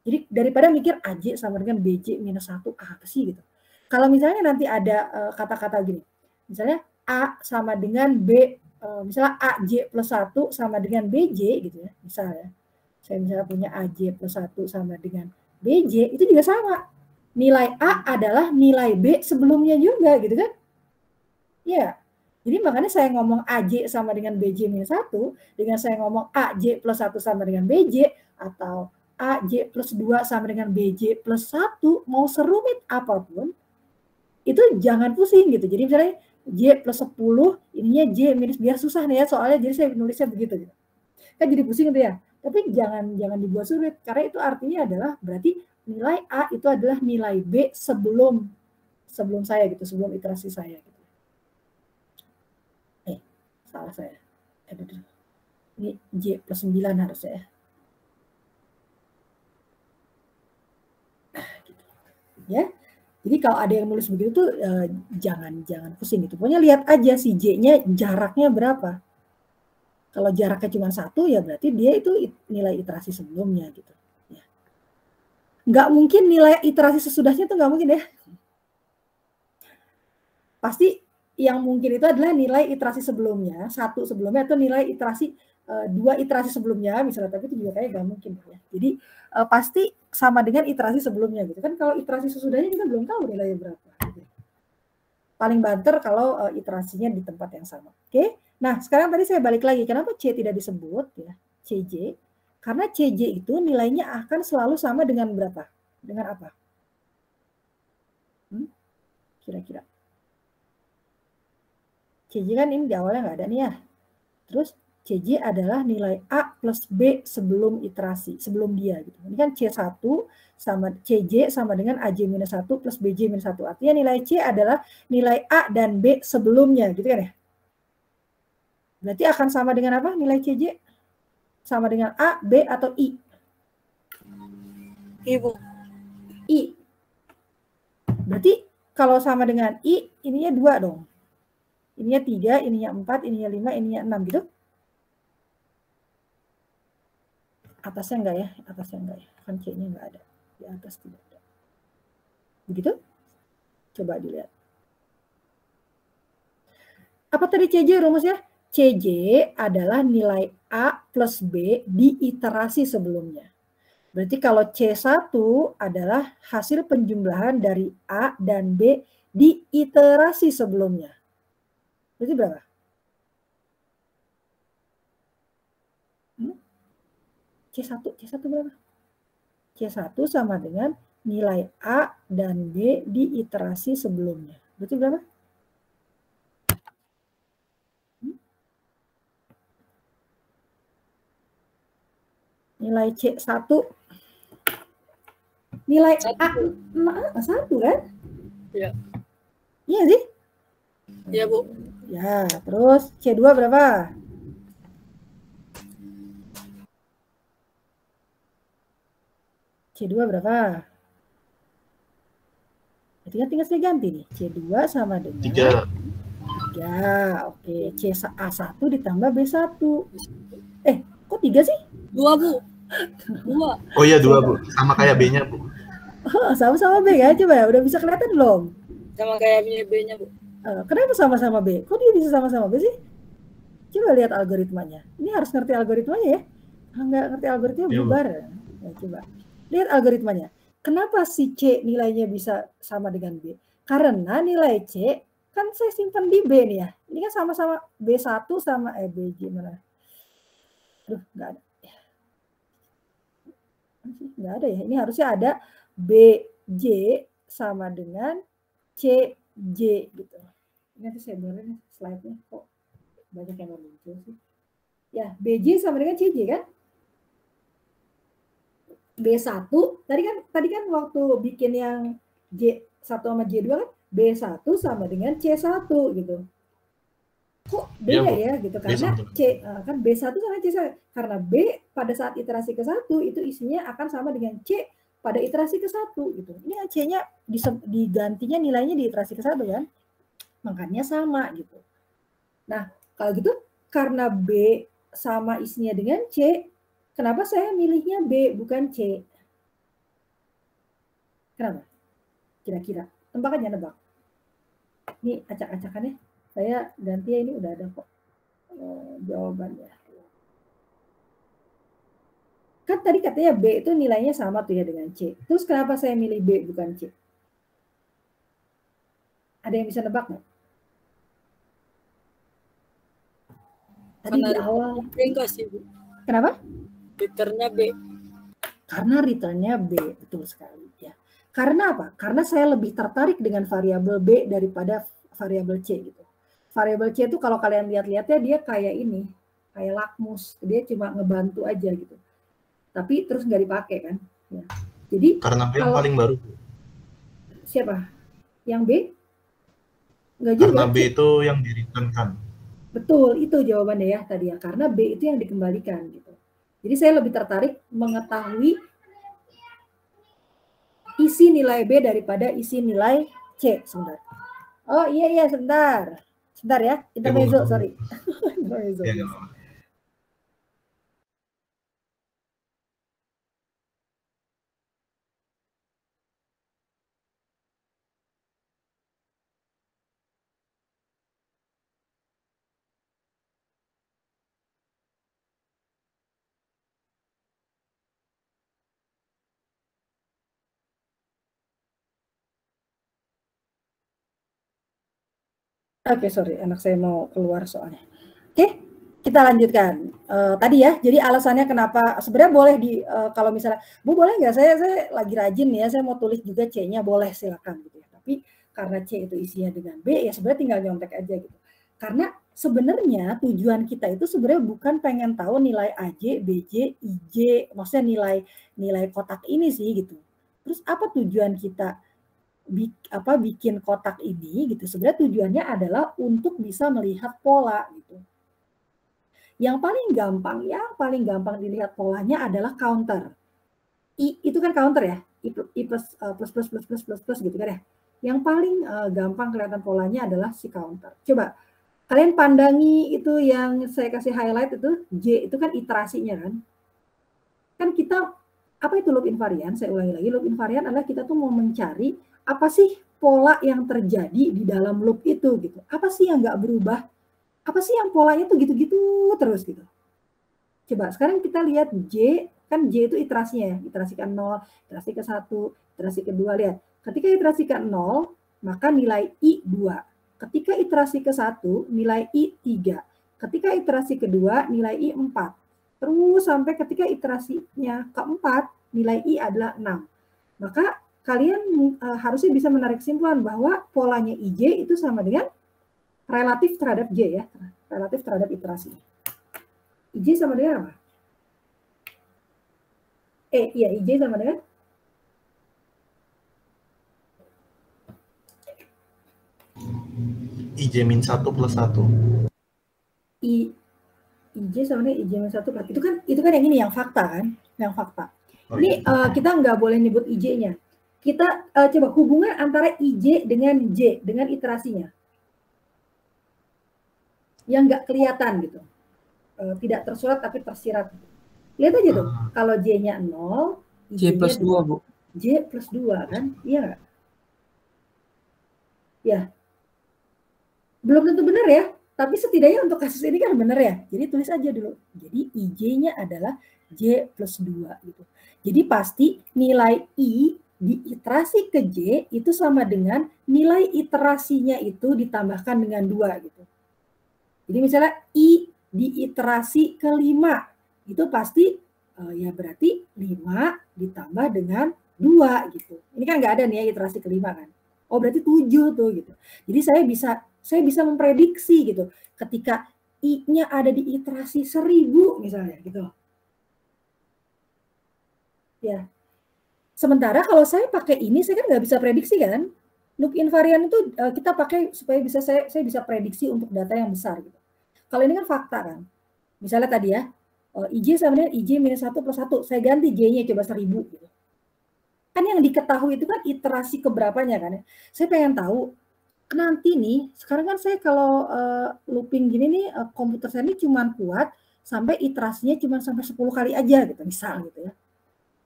Jadi daripada mikir AJ sama dengan BJ minus 1 apa sih gitu. Kalau misalnya nanti ada kata-kata gini, misalnya A sama dengan B, misalnya AJ plus 1 sama dengan BJ gitu ya, misalnya. Saya misalnya punya AJ plus 1 sama dengan BJ, itu juga sama. Nilai A adalah nilai B sebelumnya juga gitu kan. Ya, jadi makanya saya ngomong AJ sama dengan BJ minus 1, dengan saya ngomong AJ plus 1 sama dengan BJ, atau AJ plus 2 sama dengan BJ plus 1, mau serumit apapun, itu jangan pusing gitu. Jadi misalnya J plus 10, ininya J minus, biar susah nih ya soalnya, jadi saya nulisnya begitu gitu. Kan jadi pusing gitu ya. Tapi jangan dibuat sulit, karena itu artinya adalah berarti nilai A itu adalah nilai B sebelum saya gitu, sebelum iterasi saya gitu. Salah saya. Ini J plus 9 harusnya ya. Gitu. Ya. Jadi kalau ada yang nulis begitu tuh jangan pusing gitu. Pokoknya lihat aja si J-nya jaraknya berapa. Kalau jaraknya cuma 1 ya berarti dia itu nilai iterasi sebelumnya gitu. Ya. Nggak mungkin nilai iterasi sesudahnya tuh nggak mungkin ya. Pasti yang mungkin itu adalah nilai iterasi sebelumnya, 1 sebelumnya, atau nilai iterasi 2 iterasi sebelumnya misalnya, tapi itu juga kayaknya nggak mungkin ya. Jadi pasti sama dengan iterasi sebelumnya gitu kan. Kalau iterasi sesudahnya kita belum tahu nilainya berapa. Gitu. Paling banter kalau iterasinya di tempat yang sama. Oke. Nah, sekarang tadi saya balik lagi. Kenapa C tidak disebut ya? CJ. Karena CJ itu nilainya akan selalu sama dengan berapa? Dengan apa? Kira-kira. CJ kan ini di awalnya nggak ada nih ya. Terus CJ adalah nilai A plus B sebelum iterasi, sebelum dia. Gitu. Ini kan C1 sama CJ sama dengan AJ minus 1 plus BJ minus 1. Artinya nilai C adalah nilai A dan B sebelumnya. Gitu kan ya? Berarti akan sama dengan apa nilai CJ? Sama dengan A, B, atau I? Ibu. I. Berarti kalau sama dengan I, ininya 2 dong. Ininya 3, ininya 4, ininya 5, ininya 6 gitu. Atasnya enggak ya? Atasnya enggak ya? Kan C-nya enggak ada. Di atas tidak ada. Begitu? Coba dilihat. Apa tadi CJ rumusnya? CJ adalah nilai A plus B di iterasi sebelumnya. Berarti kalau C1 adalah hasil penjumlahan dari A dan B di iterasi sebelumnya. Berarti berapa? C1 berapa? C1 sama dengan nilai A dan B di iterasi sebelumnya. Berarti berapa? Nilai C1. Nilai A 1 kan? Iya. Iya sih? Iya, Bu. Ya, terus C2 berapa? C2 berapa? Berarti kan tinggal saya ganti nih. C2 sama dengan 3. 3. Oke, A1 ditambah B1. Kok 3 sih? 2, Bu. 2. Oh iya 2, Bu. Sama kayak B-nya, Bu. Oh, sama-sama B kan? Coba ya, udah bisa kelihatan belum? Sama kayak B-nya, Bu. Kenapa sama-sama B? Kok dia bisa sama-sama B sih? Coba lihat algoritmanya. Ini harus ngerti algoritmanya ya. Kalau nggak ngerti algoritmanya bubar. Ya, coba. Lihat algoritmanya. Kenapa si C nilainya bisa sama dengan B? Karena nilai C kan saya simpan di B nih ya. Ini kan sama-sama B1 sama B gimana? Aduh, nggak ada. Nggak ada ya. Ini harusnya ada BJ sama dengan CJ gitu. Ini nanti saya benerin slide-nya, kok banyak yang muncul sih. Ya, BJ sama dengan CJ kan? B1, tadi kan waktu bikin yang J1 sama J2 kan B1 sama dengan C1 gitu. Kok beda ya gitu, karena C kan B1 sama C1, karena B pada saat iterasi ke-1 itu isinya akan sama dengan C pada iterasi ke-1 gitu. Ini C-nya digantinya nilainya di iterasi ke-1 kan? Makanya sama gitu. Nah, kalau gitu karena B sama isinya dengan C, kenapa saya milihnya B bukan C? Kenapa? Kira-kira. Tebak aja, nebak. Ini acak-acakannya. Saya ganti ya, ini udah ada kok jawabannya. Kan tadi katanya B itu nilainya sama tuh ya dengan C. Terus kenapa saya milih B bukan C? Ada yang bisa nebak nggak? Tadi di awal. B enggak sih, Bu? Kenapa? Returnnya B. Karena returnnya B, betul sekali ya. Karena apa? Karena saya lebih tertarik dengan variabel B daripada variabel C gitu. Variabel C itu kalau kalian lihat-lihatnya dia kayak ini, kayak lakmus, dia cuma ngebantu aja gitu. Tapi terus nggak dipakai kan? Ya. Jadi karena B yang paling baru. Siapa? Yang B? Nggak juga. Karena B itu yang di-return-kan. Betul, itu jawabannya ya tadi ya. Karena B itu yang dikembalikan gitu. Jadi saya lebih tertarik mengetahui isi nilai B daripada isi nilai C. Sebentar. Oh iya sebentar. Sebentar ya. Intermezzo, sorry. Intermezzo. Ya, Oke, sorry, anak saya mau keluar soalnya. Oke, kita lanjutkan. Tadi ya, jadi alasannya kenapa sebenarnya boleh kalau misalnya, Bu boleh nggak saya lagi rajin ya, saya mau tulis juga C-nya, boleh silakan gitu ya. Tapi karena C itu isinya dengan B, ya sebenarnya tinggal nyontek aja gitu. Karena sebenarnya tujuan kita itu sebenarnya bukan pengen tahu nilai AJ, BJ, IJ, maksudnya nilai kotak ini sih gitu. Terus apa tujuan kita bikin kotak ini gitu? Sebenarnya tujuannya adalah untuk bisa melihat pola gitu. Yang paling gampang dilihat polanya adalah counter. I itu kan counter ya, I plus gitu kan ya. Yang paling gampang kelihatan polanya adalah si counter. Coba kalian pandangi itu yang saya kasih highlight itu, J itu kan iterasinya kan. Kan kita, apa itu loop invariant? Saya ulangi lagi, loop invariant adalah kita tuh mau mencari apa sih pola yang terjadi di dalam loop itu gitu. Apa sih yang nggak berubah? Apa sih yang polanya tuh gitu-gitu terus gitu. Coba sekarang kita lihat J, kan J itu iterasinya ya, iterasi ke 0, iterasi ke 1, iterasi ke 2, lihat. Ketika iterasi ke 0, maka nilai I 2. Ketika iterasi ke 1, nilai I 3. Ketika iterasi kedua, nilai I 4. Terus sampai ketika iterasinya keempat, nilai I adalah 6. Maka kalian harusnya bisa menarik kesimpulan bahwa polanya IJ itu sama dengan relatif terhadap J ya, relatif terhadap iterasi. IJ sama dengan apa? Iya, IJ sama dengan IJ min 1 plus 1. IJ sama dengan IJ min 1 plus. Itu kan yang ini, yang fakta kan? Yang fakta. Ini kita nggak boleh nyebut IJ-nya. Kita coba hubungan antara IJ dengan J, dengan iterasinya. Yang nggak kelihatan gitu. Tidak tersurat tapi tersirat. Lihat aja tuh, kalau J-nya 0, J plus 2, Bu. J plus 2 kan? Iya nggak? Ya. Belum tentu benar ya, tapi setidaknya untuk kasus ini kan benar ya. Jadi tulis aja dulu. Jadi IJ-nya adalah J plus 2 gitu. Jadi pasti nilai I di iterasi ke J itu sama dengan nilai iterasinya itu ditambahkan dengan 2 gitu. Jadi misalnya I di iterasi ke 5 itu pasti ya berarti 5 ditambah dengan 2 gitu. Ini kan nggak ada nih ya iterasi kelima kan. Oh berarti 7 tuh gitu. Jadi saya bisa memprediksi gitu ketika I-nya ada di iterasi 1000 misalnya gitu. Ya. Sementara kalau saya pakai ini, saya kan nggak bisa prediksi kan. Loop invariant itu kita pakai supaya bisa saya bisa prediksi untuk data yang besar gitu. Kalau ini kan fakta kan. Misalnya tadi ya, IJ sama dengan IJ minus 1 plus 1. Saya ganti J-nya coba 1000 gitu. Kan yang diketahui itu kan iterasi keberapanya kan ya. Saya pengen tahu, nanti nih, sekarang kan saya kalau looping gini nih, komputer saya ini cuma kuat sampai iterasinya cuma sampai 10 kali aja gitu, misal gitu ya.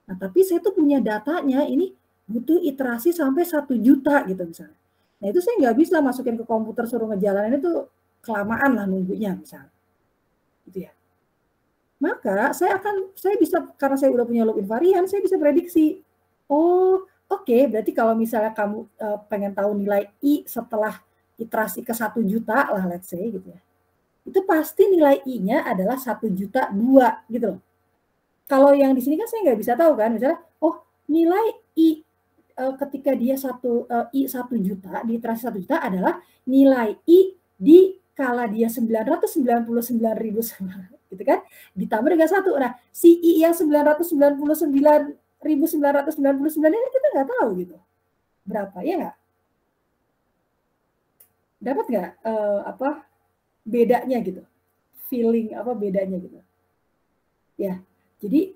Nah, tapi saya tuh punya datanya ini butuh iterasi sampai 1 juta gitu misalnya. Nah, itu saya nggak bisa masukin ke komputer suruh ngejalanin itu kelamaan lah nunggunya misalnya. Gitu ya. Maka saya bisa, karena saya udah punya loop invariant, saya bisa prediksi. Oh, oke, berarti kalau misalnya kamu pengen tahu nilai I setelah iterasi ke 1 juta lah let's say gitu ya. Itu pasti nilai I-nya adalah 1 juta 2 gitu loh. Kalau yang di sini kan saya nggak bisa tahu kan, misalnya, oh nilai I ketika dia I 1 juta, di iterasi 1 juta adalah nilai I dikala dia 999.000 gitu kan, ditambah dengan 1. Nah, si I yang 999.999 ini kita nggak tahu gitu. Berapa, ya nggak? Dapat nggak bedanya gitu? Feeling apa bedanya gitu? Ya. Jadi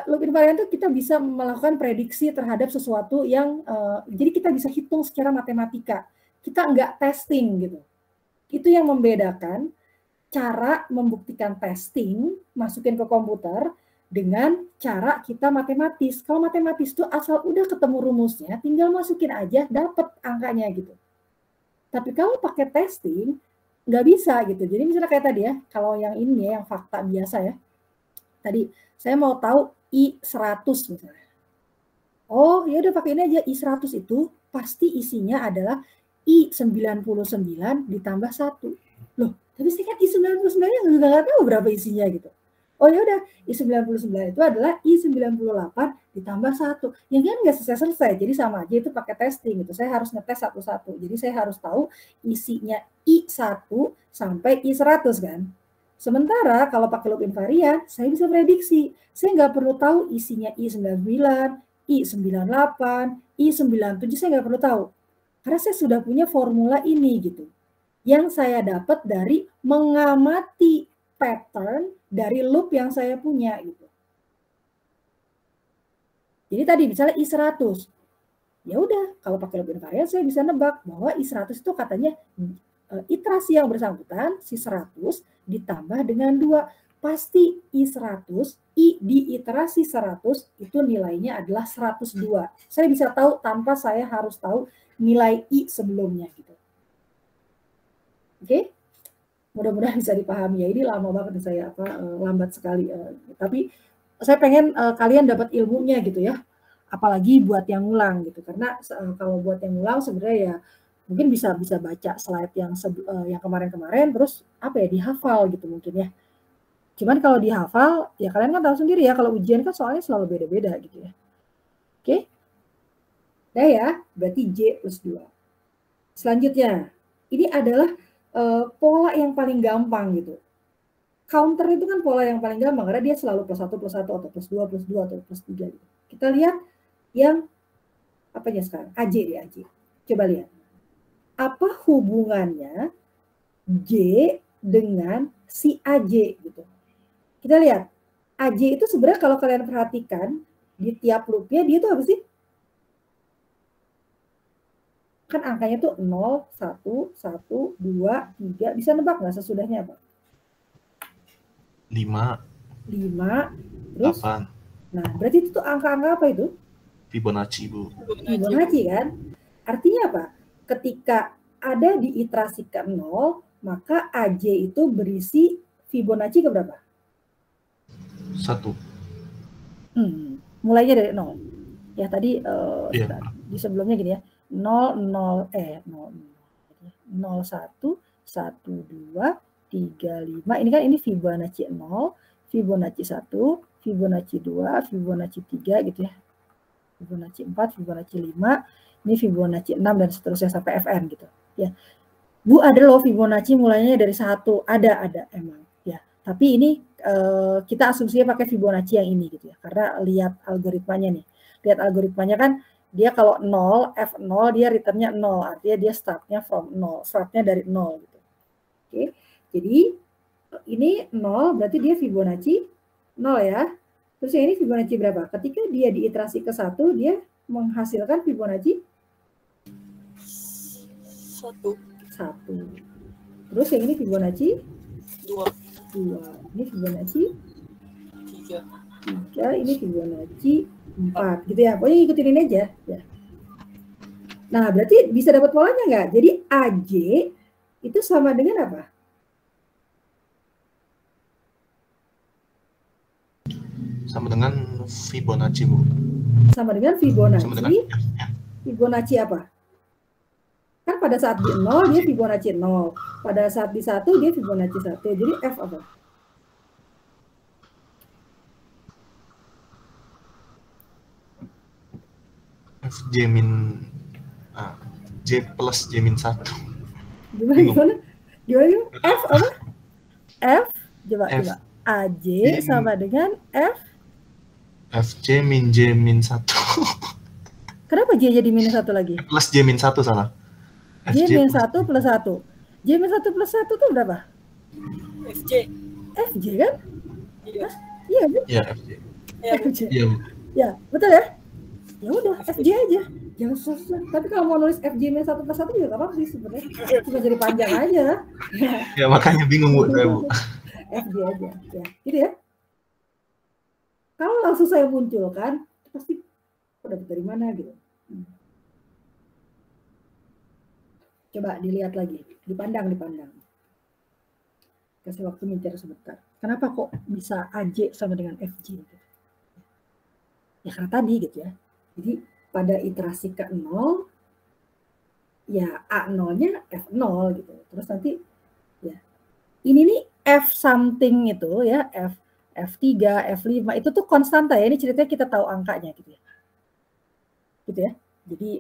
loop invariant itu kita bisa melakukan prediksi terhadap sesuatu yang jadi kita bisa hitung secara matematika. Kita nggak testing gitu. Itu yang membedakan cara membuktikan testing, masukin ke komputer dengan cara kita matematis. Kalau matematis itu asal udah ketemu rumusnya, tinggal masukin aja, dapat angkanya gitu. Tapi kalau pakai testing nggak bisa gitu. Jadi misalnya kayak tadi ya, kalau yang ini ya, yang fakta biasa ya. Tadi saya mau tahu I100 misalnya. Oh, ya udah pakai ini aja. I100 itu pasti isinya adalah I99 ditambah 1. Loh, tapi saya kan I99 juga nggak tahu berapa isinya gitu. Oh ya udah, I99 itu adalah I98 ditambah 1. Ya kan nggak selesai-selesai. Jadi sama aja itu pakai testing gitu. Saya harus ngetes satu-satu. Jadi saya harus tahu isinya I1 sampai I100 kan. Sementara kalau pakai loop invariant, saya bisa prediksi. Saya nggak perlu tahu isinya I99, I98, I97, saya nggak perlu tahu. Karena saya sudah punya formula ini gitu. Yang saya dapat dari mengamati pattern dari loop yang saya punya gitu. Jadi tadi misalnya I100. Ya udah, kalau pakai loop invariant saya bisa nebak bahwa I100 itu katanya iterasi yang bersangkutan si 100 ditambah dengan 2. Pasti I100, I di iterasi 100 itu nilainya adalah 102. Saya bisa tahu tanpa saya harus tahu nilai I sebelumnya gitu. Oke? Mudah-mudahan bisa dipahami ya. Ini lama banget saya lambat sekali. Tapi saya pengen kalian dapat ilmunya gitu ya. Apalagi buat yang ngulang gitu. Karena kalau buat yang ngulang sebenarnya ya mungkin bisa baca slide yang kemarin-kemarin terus dihafal gitu mungkin ya. Cuman kalau dihafal ya kalian kan tahu sendiri ya kalau ujian kan soalnya selalu beda-beda gitu ya. Oke? Nah ya, berarti J plus 2. Selanjutnya, ini adalah pola yang paling gampang gitu. Counter itu kan pola yang paling gampang karena dia selalu plus 1 plus 1 atau plus 2 plus 2 atau plus 3 gitu. Kita lihat yang apanya sekarang? AJ di AJ. Coba lihat. Apa hubungannya J dengan si AJ gitu. Kita lihat. AJ itu sebenarnya kalau kalian perhatikan di tiap loopnya dia tuh apa sih? Kan angkanya tuh 0, 1, 1, 2, 3. Bisa nebak nggak sesudahnya apa? 5. Terus? 8. Nah, berarti itu tuh angka-angka apa itu? Fibonacci, Bu. Fibonacci kan? Artinya apa? Ketika ada di iterasi ke 0, maka AJ itu berisi Fibonacci ke berapa? 1. Mulainya dari 0. Ya tadi Iya. di sebelumnya gini ya. 0, 1, 1, 2, 3, 5. Ini kan ini Fibonacci 0, Fibonacci 1, Fibonacci 2, Fibonacci 3 gitu ya. Fibonacci 4, Fibonacci 5, ini Fibonacci 6 dan seterusnya sampai Fn gitu. Ya. Bu, ada loh Fibonacci mulainya dari 1, ada emang ya. Tapi ini kita asumsinya pakai Fibonacci yang ini gitu ya. Karena lihat algoritmanya nih. Lihat algoritmanya kan dia kalau 0, F0 dia returnnya 0, artinya dia startnya from 0, startnya dari 0 gitu. Oke. Jadi ini 0 berarti dia Fibonacci 0 ya. Terus yang ini Fibonacci berapa? Ketika dia diiterasi ke 1, dia menghasilkan Fibonacci 1, 1. Terus yang ini Fibonacci 2, 2. Ini Fibonacci 3. 3, ini Fibonacci 4 gitu ya. Pokoknya ikutin ini aja ya. Nah, berarti bisa dapat polanya nggak? Jadi AJ itu sama dengan apa? Sama dengan Fibonacci, Bu. Sama dengan Fibonacci. Sama dengan F-nya. Fibonacci apa? Kan pada saat di 0 dia Fibonacci 0. Pada saat di 1 dia Fibonacci 1. Jadi F apa? F J min J plus J min 1. Gimana? F apa? F coba F. coba. AJ sama dengan F. FJ min J min 1. Kenapa J jadi minus 1 lagi? Plus J min 1 salah. J minus 1 plus 1. J minus 1 plus 1 itu berapa? FJ. FJ kan? Iya. Iya kan? Iya, FJ. Ya, FJ. Iya, Bu. Ya, betul ya? Ya udah, FJ aja. Jangan susah. Tapi kalau mau nulis FJ minus 1 plus 1 juga gak apa-apa sih sebenarnya. Cuma jadi panjang aja. Ya makanya bingung, Bu, saya, Bu. FJ aja. Ya, gitu ya. Kalau langsung saya munculkan, pasti dapat dari mana gitu. Coba dilihat lagi, dipandang. Kasih waktu mikir sebentar. Kenapa kok bisa AJ sama dengan FJ? Gitu? Ya karena tadi gitu ya. Jadi pada iterasi ke 0, ya A0-nya F0 gitu. Terus nanti ya ini nih F something itu ya, F3, F5 itu tuh konstanta ya. Ini ceritanya kita tahu angkanya gitu ya. Gitu ya. Jadi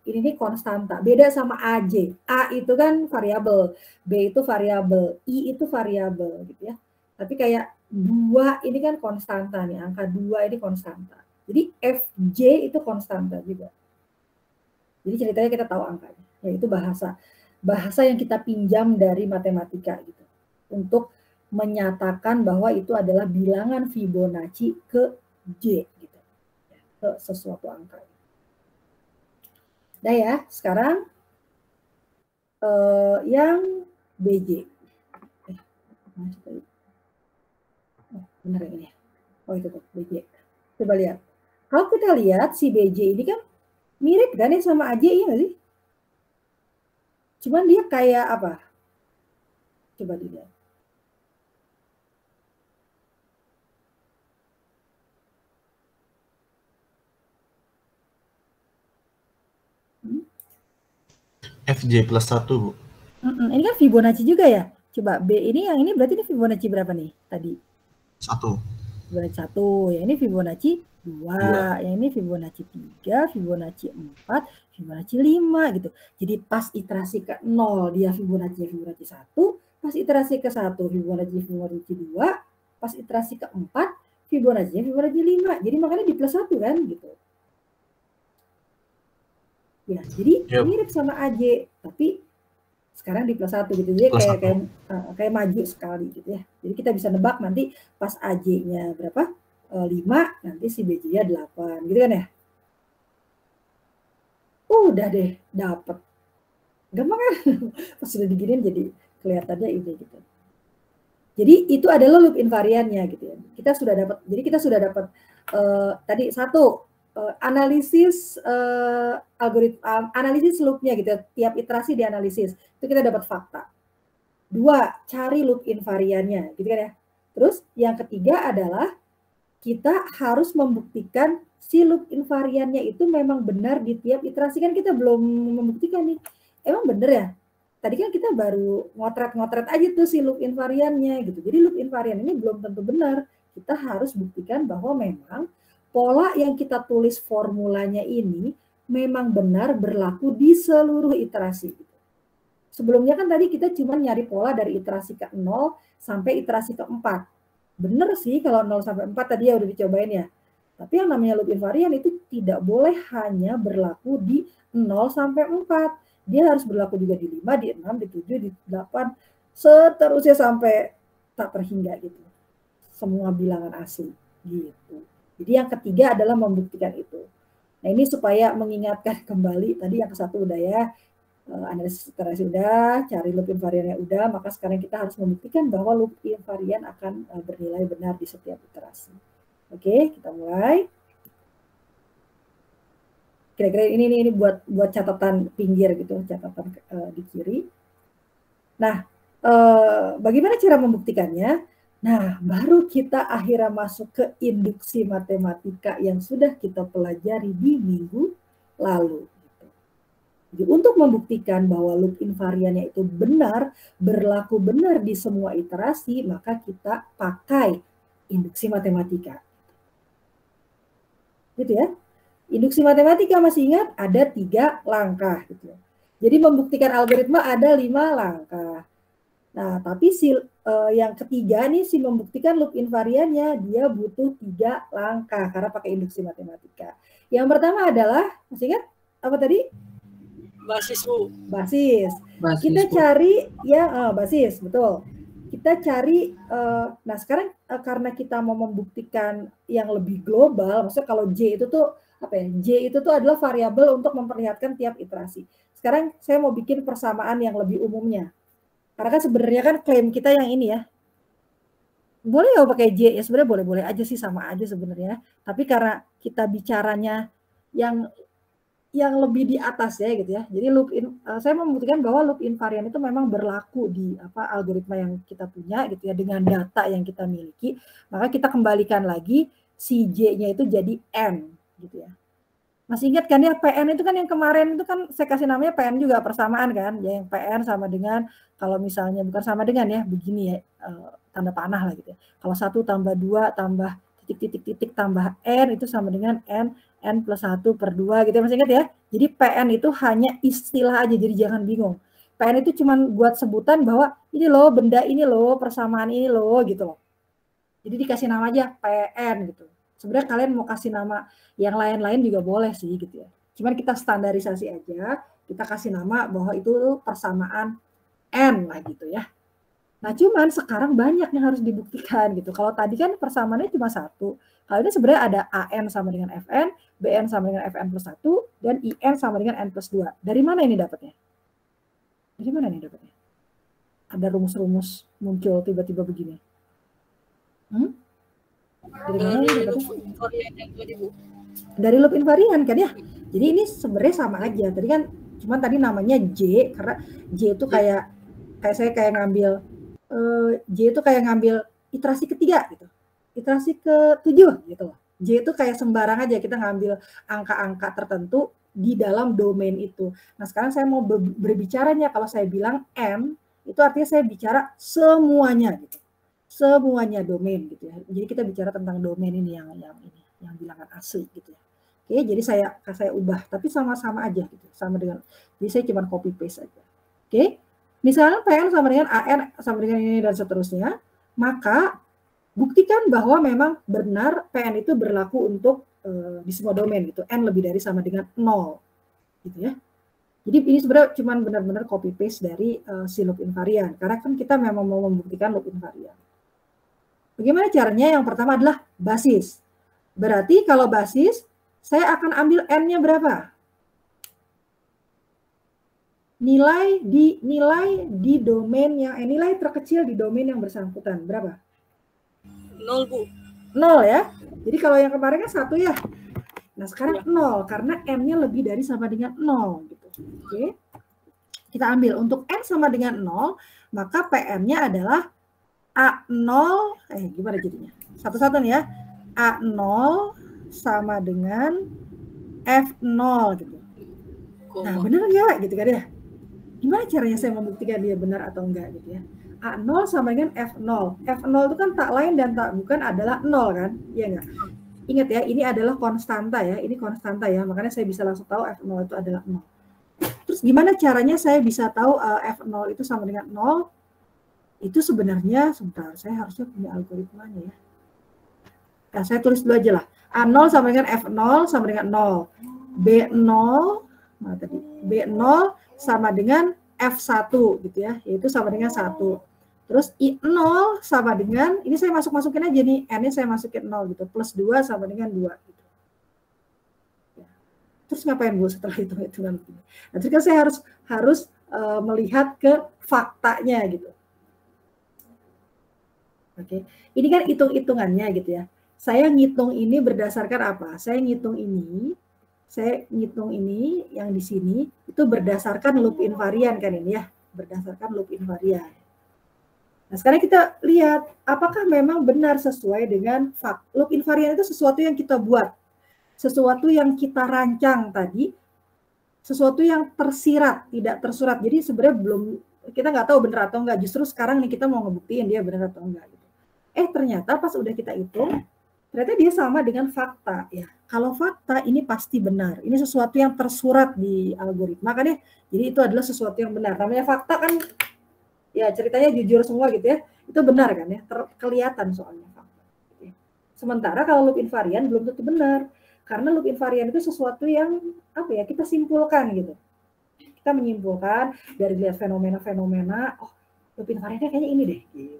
ini nih konstanta. Beda sama AJ. A itu kan variabel, B itu variabel, I itu variabel gitu ya. Tapi kayak 2 ini kan konstanta nih, angka 2 ini konstanta. Jadi FJ itu konstanta juga. Jadi ceritanya kita tahu angkanya, yaitu bahasa yang kita pinjam dari matematika gitu. Untuk menyatakan bahwa itu adalah bilangan Fibonacci ke J gitu. Ke sesuatu angka. Nah ya, sekarang yang BJ. Benar ini. Oh itu tuh BJ. Coba lihat. Kalau kita lihat si BJ ini kan mirip kan ya sama AJ, iya nggak sih? Cuman dia kayak apa? Coba dilihat. FJ plus 1, Bu. Ini kan Fibonacci juga ya. Coba B ini, yang ini berarti ini Fibonacci berapa nih tadi? 1. Fibonacci 1, yang ini Fibonacci 2, yang ini Fibonacci 3, Fibonacci 4, Fibonacci 5 gitu. Jadi pas iterasi ke 0 dia Fibonacci 1, pas iterasi ke 1 Fibonacci 2, pas iterasi ke 4 Fibonacci 5. Jadi makanya di plus 1 kan gitu. Ya, jadi mirip sama AJ, tapi sekarang di plus 1 gitu. Jadi kayak maju sekali gitu ya. Jadi kita bisa nebak nanti pas AJ-nya berapa? 5, nanti si BJ-nya 8 gitu kan ya. Udah deh, dapet. Gampang kan? Pas sudah diginiin jadi kelihatannya ini gitu. Jadi itu adalah loop invariannya gitu ya. Kita sudah dapat tadi 1 analisis analisis loopnya gitu, tiap iterasi dianalisis, itu kita dapat fakta. 2, cari loop invariannya, gitu kan ya. Terus yang ketiga adalah kita harus membuktikan si loop invariannya itu memang benar di tiap iterasi. Kan kita belum membuktikan nih, emang benar ya? Tadi kan kita baru ngotret aja tuh si loop invariannya gitu. Jadi loop invarian ini belum tentu benar kita harus buktikan bahwa memang pola yang kita tulis formulanya ini memang benar berlaku di seluruh iterasi. Sebelumnya kan tadi kita cuma nyari pola dari iterasi ke-0 sampai iterasi ke-4. Benar sih kalau 0 sampai 4 tadi ya udah dicobain ya. Tapi yang namanya loop invariant itu tidak boleh hanya berlaku di 0 sampai 4. Dia harus berlaku juga di 5, di 6, di 7, di 8, seterusnya sampai tak terhingga gitu. Semua bilangan asli gitu. Jadi yang ketiga adalah membuktikan itu. Nah ini supaya mengingatkan kembali, tadi yang ke-1 udah ya, analisis iterasi udah, cari loop invariantnya udah, maka sekarang kita harus membuktikan bahwa loop invariant akan bernilai benar di setiap iterasi. Oke, kita mulai. Kira-kira ini buat catatan pinggir gitu, catatan di kiri. Nah, bagaimana cara membuktikannya? Nah, baru kita akhirnya masuk ke induksi matematika yang sudah kita pelajari di minggu lalu. Jadi untuk membuktikan bahwa loop invariantnya itu benar, berlaku benar di semua iterasi, maka kita pakai induksi matematika. Gitu ya. Induksi matematika masih ingat ada 3 langkah gitu. Jadi membuktikan algoritma ada 5 langkah. Nah, tapi yang ketiga nih si membuktikan loop invariantnya dia butuh 3 langkah karena pakai induksi matematika. Yang pertama adalah masih ingat apa tadi? Basis, Bu. Basis. Basis, Kita Bu. cari ya basis, betul. Kita cari nah sekarang karena kita mau membuktikan yang lebih global, maksudnya kalau J itu tuh apa ya? J itu tuh adalah variabel untuk memperlihatkan tiap iterasi. Sekarang saya mau bikin persamaan yang lebih umumnya. Karena kan sebenarnya kan klaim kita yang ini ya. Boleh ya pakai J ya, sebenarnya boleh-boleh aja sih, sama aja sebenarnya. Tapi karena kita bicaranya yang lebih di atas ya gitu ya. Jadi saya mau membuktikan bahwa loop invariant itu memang berlaku di algoritma yang kita punya gitu ya, dengan data yang kita miliki. Maka kita kembalikan lagi si J-nya itu jadi N gitu ya. Masih ingat kan ya, PN itu kan yang kemarin itu kan saya kasih namanya PN juga, persamaan kan. Ya, yang PN sama dengan, kalau misalnya bukan sama dengan ya, begini ya, tanda panah lah gitu ya. Kalau 1 tambah 2 tambah titik tambah N itu sama dengan N plus 1 per 2 gitu ya, masih ingat ya. Jadi PN itu hanya istilah aja, jadi jangan bingung. PN itu cuma buat sebutan bahwa ini loh benda ini loh, persamaan ini loh gitu loh. Jadi dikasih nama aja PN gitu. Sebenarnya kalian mau kasih nama yang lain-lain juga boleh sih gitu ya. Cuman kita standarisasi aja, kita kasih nama bahwa itu persamaan N lah gitu ya. Nah cuman sekarang banyak yang harus dibuktikan gitu. Kalau tadi kan persamaannya cuma 1. Kalau ini sebenarnya ada AN sama dengan FN, BN sama dengan FN plus 1, dan IN sama dengan N plus 2. Dari mana ini dapatnya? Dari mana ini dapatnya? Ada rumus-rumus muncul tiba-tiba begini. Dari mana ini dapatnya? Dari loop invariant kan ya. Jadi ini sebenarnya sama aja. Tadi kan cuman tadi namanya J, karena J itu kayak saya ngambil J itu kayak ngambil iterasi ketiga gitu. Iterasi ke-7 gitu loh. J itu kayak sembarang aja kita ngambil angka-angka tertentu di dalam domain itu. Nah, sekarang saya mau berbicaranya, kalau saya bilang M itu artinya saya bicara semuanya gitu. Semuanya domain gitu ya. Jadi kita bicara tentang domain ini yang bilangan asli gitu ya. Oke, jadi saya ubah tapi sama-sama aja gitu. Sama dengan, jadi saya cuma copy paste aja. Oke. Misalnya PN sama dengan AN sama dengan ini dan seterusnya, maka buktikan bahwa memang benar PN itu berlaku untuk di semua domain gitu. N lebih dari sama dengan 0 gitu ya. Jadi ini sebenarnya cuma benar-benar copy paste dari si loop invariant, karena kan kita memang mau membuktikan loop invariant. Bagaimana caranya? Yang pertama adalah basis. Berarti kalau basis, saya akan ambil N-nya berapa? Nilai di domain yang nilai terkecil di domain yang bersangkutan berapa? 0, Bu. 0 ya. Jadi kalau yang kemarin kan 1 ya. Nah, sekarang 0 karena M-nya lebih dari sama dengan 0 gitu. Oke. Kita ambil untuk N sama dengan 0, maka PM-nya adalah A0, gimana jadinya? Satu-satu nih ya. A0 sama dengan F0 gitu. Nah, benar nggak gitu kan ya? Gimana caranya saya membuktikan dia benar atau enggak gitu ya? A0 sama dengan F0. F0 itu kan tak lain dan tak bukan adalah 0 kan? Iya nggak? Ingat ya, ini adalah konstanta ya. Ini konstanta ya, makanya saya bisa langsung tahu F0 itu adalah 0. Terus gimana caranya saya bisa tahu F0 itu sama dengan 0? Itu sebenarnya, sebentar, saya harusnya punya algoritmanya ya. Nah, saya tulis dulu aja lah. A0 sama dengan F0 sama dengan 0. B0, nah tadi, B0 sama dengan F1 gitu ya, yaitu sama dengan 1. Terus I0 sama dengan, ini saya masukin aja nih, N-nya saya masukin 0 gitu, plus 2 sama dengan 2 gitu. Terus ngapain Bu setelah hitung-hitungan? Nah, terus kan saya harus melihat ke faktanya gitu. Oke, ini kan hitung-hitungannya gitu ya. Saya ngitung ini berdasarkan apa? Saya ngitung ini yang di sini itu berdasarkan loop invarian kan ini ya, berdasarkan loop invarian. Nah, sekarang kita lihat apakah memang benar sesuai dengan fakta. Loop invarian itu sesuatu yang kita buat, sesuatu yang kita rancang tadi, sesuatu yang tersirat, tidak tersurat. Jadi sebenarnya kita nggak tahu benar atau enggak. Justru sekarang nih kita mau ngebuktiin dia benar atau enggak. Gitu. Ternyata pas udah kita hitung, ternyata dia sama dengan fakta ya. Kalau fakta ini pasti benar. Ini sesuatu yang tersurat di algoritma kan ya. Jadi itu adalah sesuatu yang benar. Namanya fakta kan ya ceritanya jujur semua gitu ya. Itu benar kan ya. Kelihatan soalnya fakta. Sementara kalau loop invarian belum tentu benar. Karena loop invarian itu sesuatu yang apa ya, kita simpulkan gitu. Kita menyimpulkan dari lihat fenomena-fenomena, oh loop invariannya kayaknya ini deh. Gitu.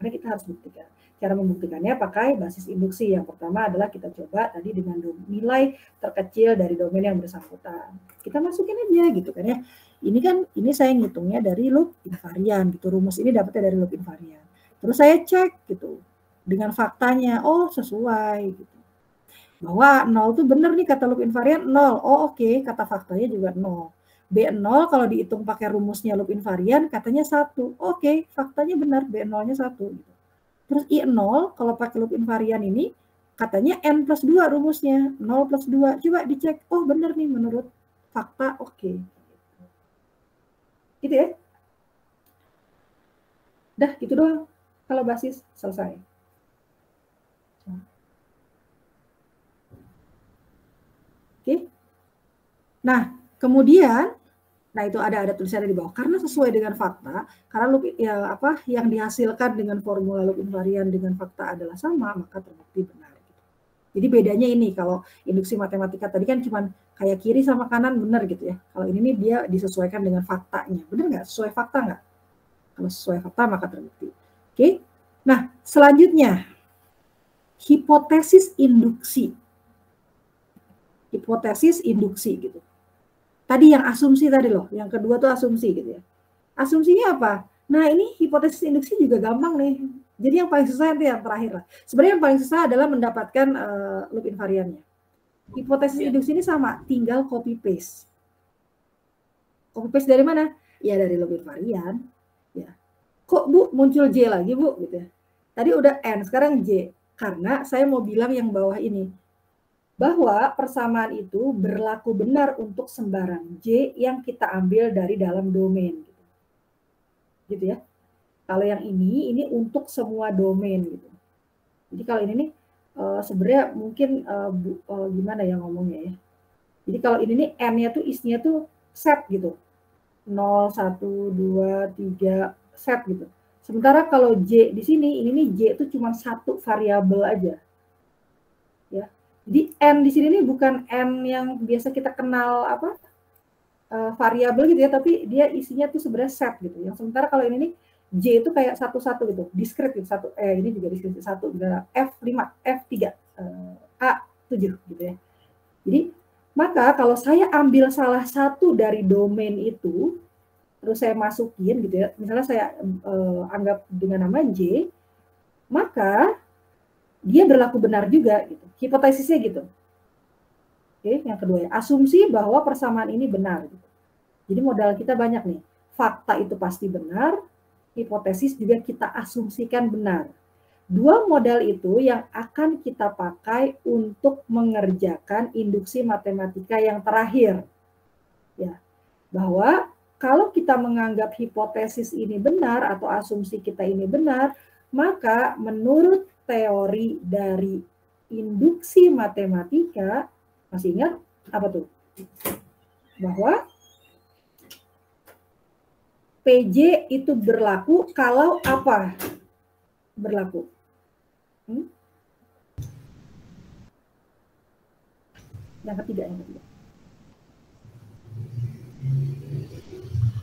Karena kita harus buktikan. Cara membuktikannya pakai basis induksi. Yang pertama adalah kita coba tadi dengan nilai terkecil dari domain yang bersangkutan. Kita masukin aja gitu kan ya. Ini saya ngitungnya dari loop invarian gitu. Rumus ini dapatnya dari loop invarian. Terus saya cek gitu dengan faktanya. Oh sesuai gitu. Bahwa 0 itu benar nih kata loop invarian 0. Oh oke, kata faktanya juga 0. B0 kalau dihitung pakai rumusnya loop invarian katanya 1. Oke, faktanya benar B0-nya 1 gitu. Terus I0 kalau pakai loop invarian ini katanya N plus 2 rumusnya. 0 plus 2. Coba dicek. Oh benar nih menurut fakta. Oke. Gitu ya. Dah gitu doang. Kalau basis selesai. Oke. Nah, kemudian itu ada tulisannya di bawah. Karena sesuai dengan fakta, karena loop ya yang dihasilkan dengan formula loop invarian dengan fakta adalah sama, maka terbukti benar. Jadi bedanya ini, kalau induksi matematika tadi kan cuma kayak kiri sama kanan benar gitu ya. Kalau ini nih dia disesuaikan dengan faktanya. Benar nggak? Sesuai fakta nggak? Kalau sesuai fakta maka terbukti. Oke. Nah, selanjutnya hipotesis induksi. Hipotesis induksi gitu. Tadi yang asumsi tadi loh, yang kedua tuh asumsi gitu ya. Asumsinya apa? Nah ini hipotesis induksi juga gampang nih. Jadi yang paling susah nanti yang terakhir lah. Sebenarnya yang paling susah adalah mendapatkan loop invariannya. Hipotesis induksi ini sama, tinggal copy paste. Copy paste dari mana? Ya dari loop invarian. Ya. Kok Bu muncul J lagi Bu? Gitu ya. Tadi udah N, sekarang J. Karena saya mau bilang yang bawah ini. Bahwa persamaan itu berlaku benar untuk sembarang J yang kita ambil dari dalam domain. Gitu ya. Kalau yang ini untuk semua domain. Gitu. Jadi kalau ini nih, sebenarnya mungkin gimana ya ngomongnya ya. Jadi kalau ini nih N-nya tuh isinya tuh set gitu. 0, 1, 2, 3, set gitu. Sementara kalau J di sini, ini nih J itu cuma satu variabel aja. Ya. Jadi N di sini nih bukan N yang biasa kita kenal variabel gitu ya, tapi dia isinya tuh sebenarnya set gitu. Yang sementara kalau ini nih J itu kayak satu-satu gitu, discrete gitu, ini juga discrete satu, F5, F3, A7 gitu ya. Jadi maka kalau saya ambil salah satu dari domain itu, terus saya masukin gitu ya, misalnya saya anggap dengan nama J, maka dia berlaku benar juga gitu. Hipotesisnya gitu. Oke, yang kedua ya, asumsi bahwa persamaan ini benar gitu. Jadi modal kita banyak nih. Fakta itu pasti benar, hipotesis juga kita asumsikan benar. Dua modal itu yang akan kita pakai untuk mengerjakan induksi matematika yang terakhir. Ya. Bahwa kalau kita menganggap hipotesis ini benar atau asumsi kita ini benar, maka menurut teori dari induksi matematika, masih ingat apa tuh? Bahwa PJ itu berlaku kalau apa? Berlaku. Yang ketiga.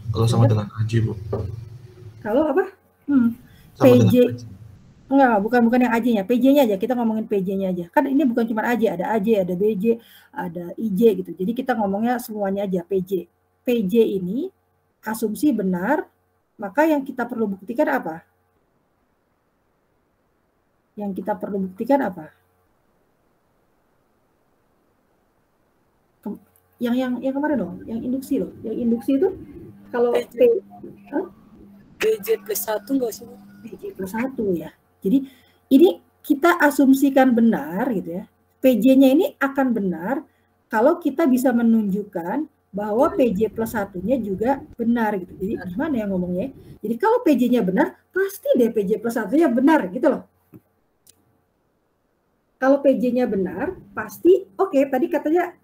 Kalau sama dengan AJ, Bu. Kalau apa? Sama PJ. dengan AJ. Enggak, bukan yang AJ-nya. PJ-nya aja. Kita ngomongin PJ-nya aja. Kan ini bukan cuma AJ, ada AJ, ada BJ, ada IJ gitu. Jadi kita ngomongnya semuanya aja PJ. PJ ini asumsi benar, maka yang kita perlu buktikan apa? Yang kita perlu buktikan apa? Yang kemarin loh, yang induksi loh. Yang induksi itu kalau PJ plus 1 nggak sih? PJ plus 1 ya. Jadi ini kita asumsikan benar gitu ya. PJ-nya ini akan benar kalau kita bisa menunjukkan bahwa PJ plus 1-nya juga benar gitu. Jadi gimana ya ngomongnya? Jadi kalau PJ-nya benar, pasti deh PJ plus 1-nya benar gitu loh. Kalau PJ-nya benar, pasti oke, tadi katanya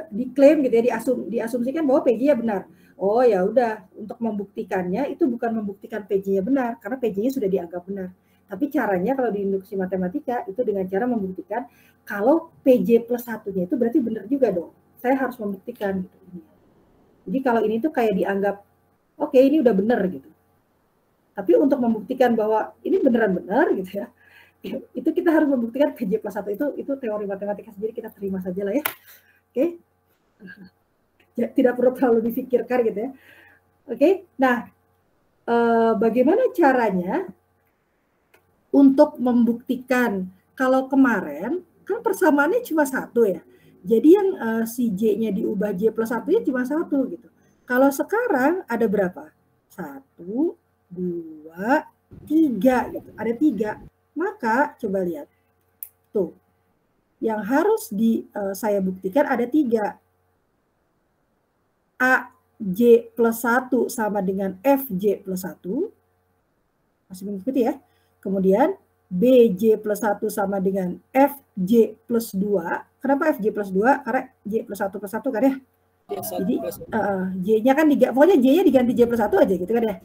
diklaim gitu ya, diasumsikan bahwa PJ-nya benar. Oh ya udah, untuk membuktikannya itu bukan membuktikan PJ-nya benar, karena PJ-nya sudah dianggap benar. Tapi caranya kalau di induksi matematika itu dengan cara membuktikan kalau PJ plus 1-nya itu berarti benar juga dong. Saya harus membuktikan gitu. Jadi kalau ini tuh kayak dianggap oke, ini udah benar gitu. Tapi untuk membuktikan bahwa ini beneran benar gitu ya, itu kita harus membuktikan PJ plus 1 itu teori matematika sendiri, kita terima saja lah ya. Oke. Ya, tidak perlu terlalu difikirkan gitu ya. Oke. Nah, bagaimana caranya untuk membuktikan kalau kemarin kan persamaannya cuma 1 ya. Jadi yang si J-nya diubah J plus 1-nya cuma 1 gitu. Kalau sekarang ada berapa? 1, 2, 3 gitu. Ada 3. Maka coba lihat. Tuh. Yang harus saya buktikan ada 3. AJ plus 1 sama dengan FJ plus 1. Masih mengikuti ya. Kemudian BJ plus 1 sama dengan FJ plus 2. Kenapa FJ plus 2? Karena J plus 1 plus 1 kan ya. Jadi J-nya kan pokoknya J-nya diganti J plus 1 aja gitu kan ya.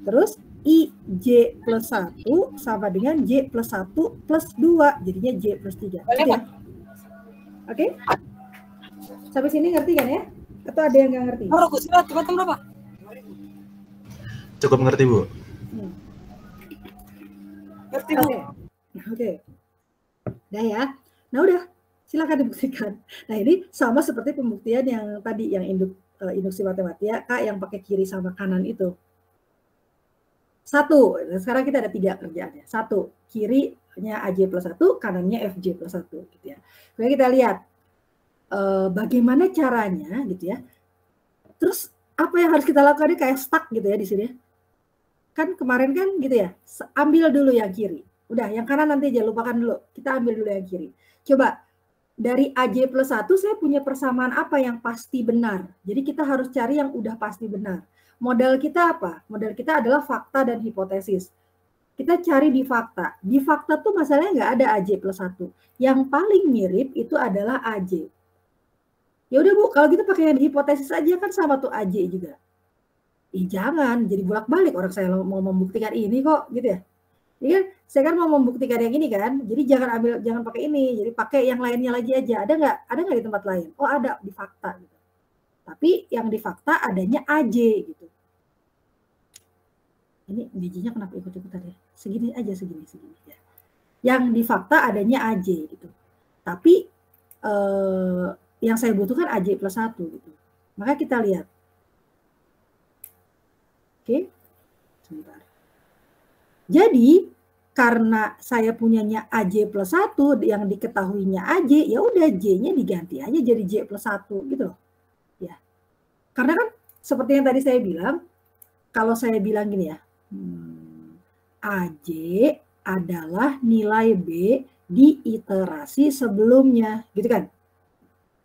Terus IJ plus 1 sama dengan J plus 1 plus 2. Jadinya J plus 3. Gitu ya. Oke? Sampai sini ngerti kan ya? Atau ada yang nggak ngerti? Berapa? Cukup ngerti, Bu. Ngerti, Bu. Oke. Udah ya. Nah udah, silakan dibuktikan. Nah ini sama seperti pembuktian yang tadi, yang induksi matematika yang pakai kiri sama kanan itu. 1. Nah, sekarang kita ada 3 kerjaannya. 1, kirinya AJ plus 1, kanannya FJ plus 1 gitu ya. Kemudian kita lihat bagaimana caranya gitu ya. Terus apa yang harus kita lakukan ini kayak stuck gitu ya di sini. Kan kemarin kan gitu ya. Ambil dulu yang kiri. Udah, yang kanan nanti aja, lupakan dulu. Kita ambil dulu yang kiri. Coba dari AJ plus 1 saya punya persamaan apa yang pasti benar. Jadi kita harus cari yang udah pasti benar. Modal kita apa? Modal kita adalah fakta dan hipotesis. Kita cari di fakta. Di fakta tuh masalahnya nggak ada AJ plus 1. Yang paling mirip itu adalah AJ. Ya udah Bu, kalau gitu pakai yang hipotesis aja kan sama tuh AJ juga. Jangan, jadi bolak-balik orang saya mau membuktikan ini kok gitu ya. Jadi kan saya kan mau membuktikan yang ini kan. Jadi jangan pakai ini, jadi pakai yang lainnya lagi aja. Ada nggak di tempat lain? Oh ada di fakta gitu. Tapi yang di fakta adanya AJ gitu. Ini bijinya kenapa ikut-ikutan ya? Segini aja, segini ya. Yang di fakta adanya AJ gitu. Tapi yang saya butuhkan AJ plus 1 gitu. Maka kita lihat. Oke. Sebentar. Jadi karena saya punyanya AJ plus 1, yang diketahuinya AJ, ya udah J-nya diganti aja jadi J plus 1 gitu loh. Ya. Karena kan seperti yang tadi saya bilang, kalau saya bilang gini ya, AJ adalah nilai B di iterasi sebelumnya, gitu kan?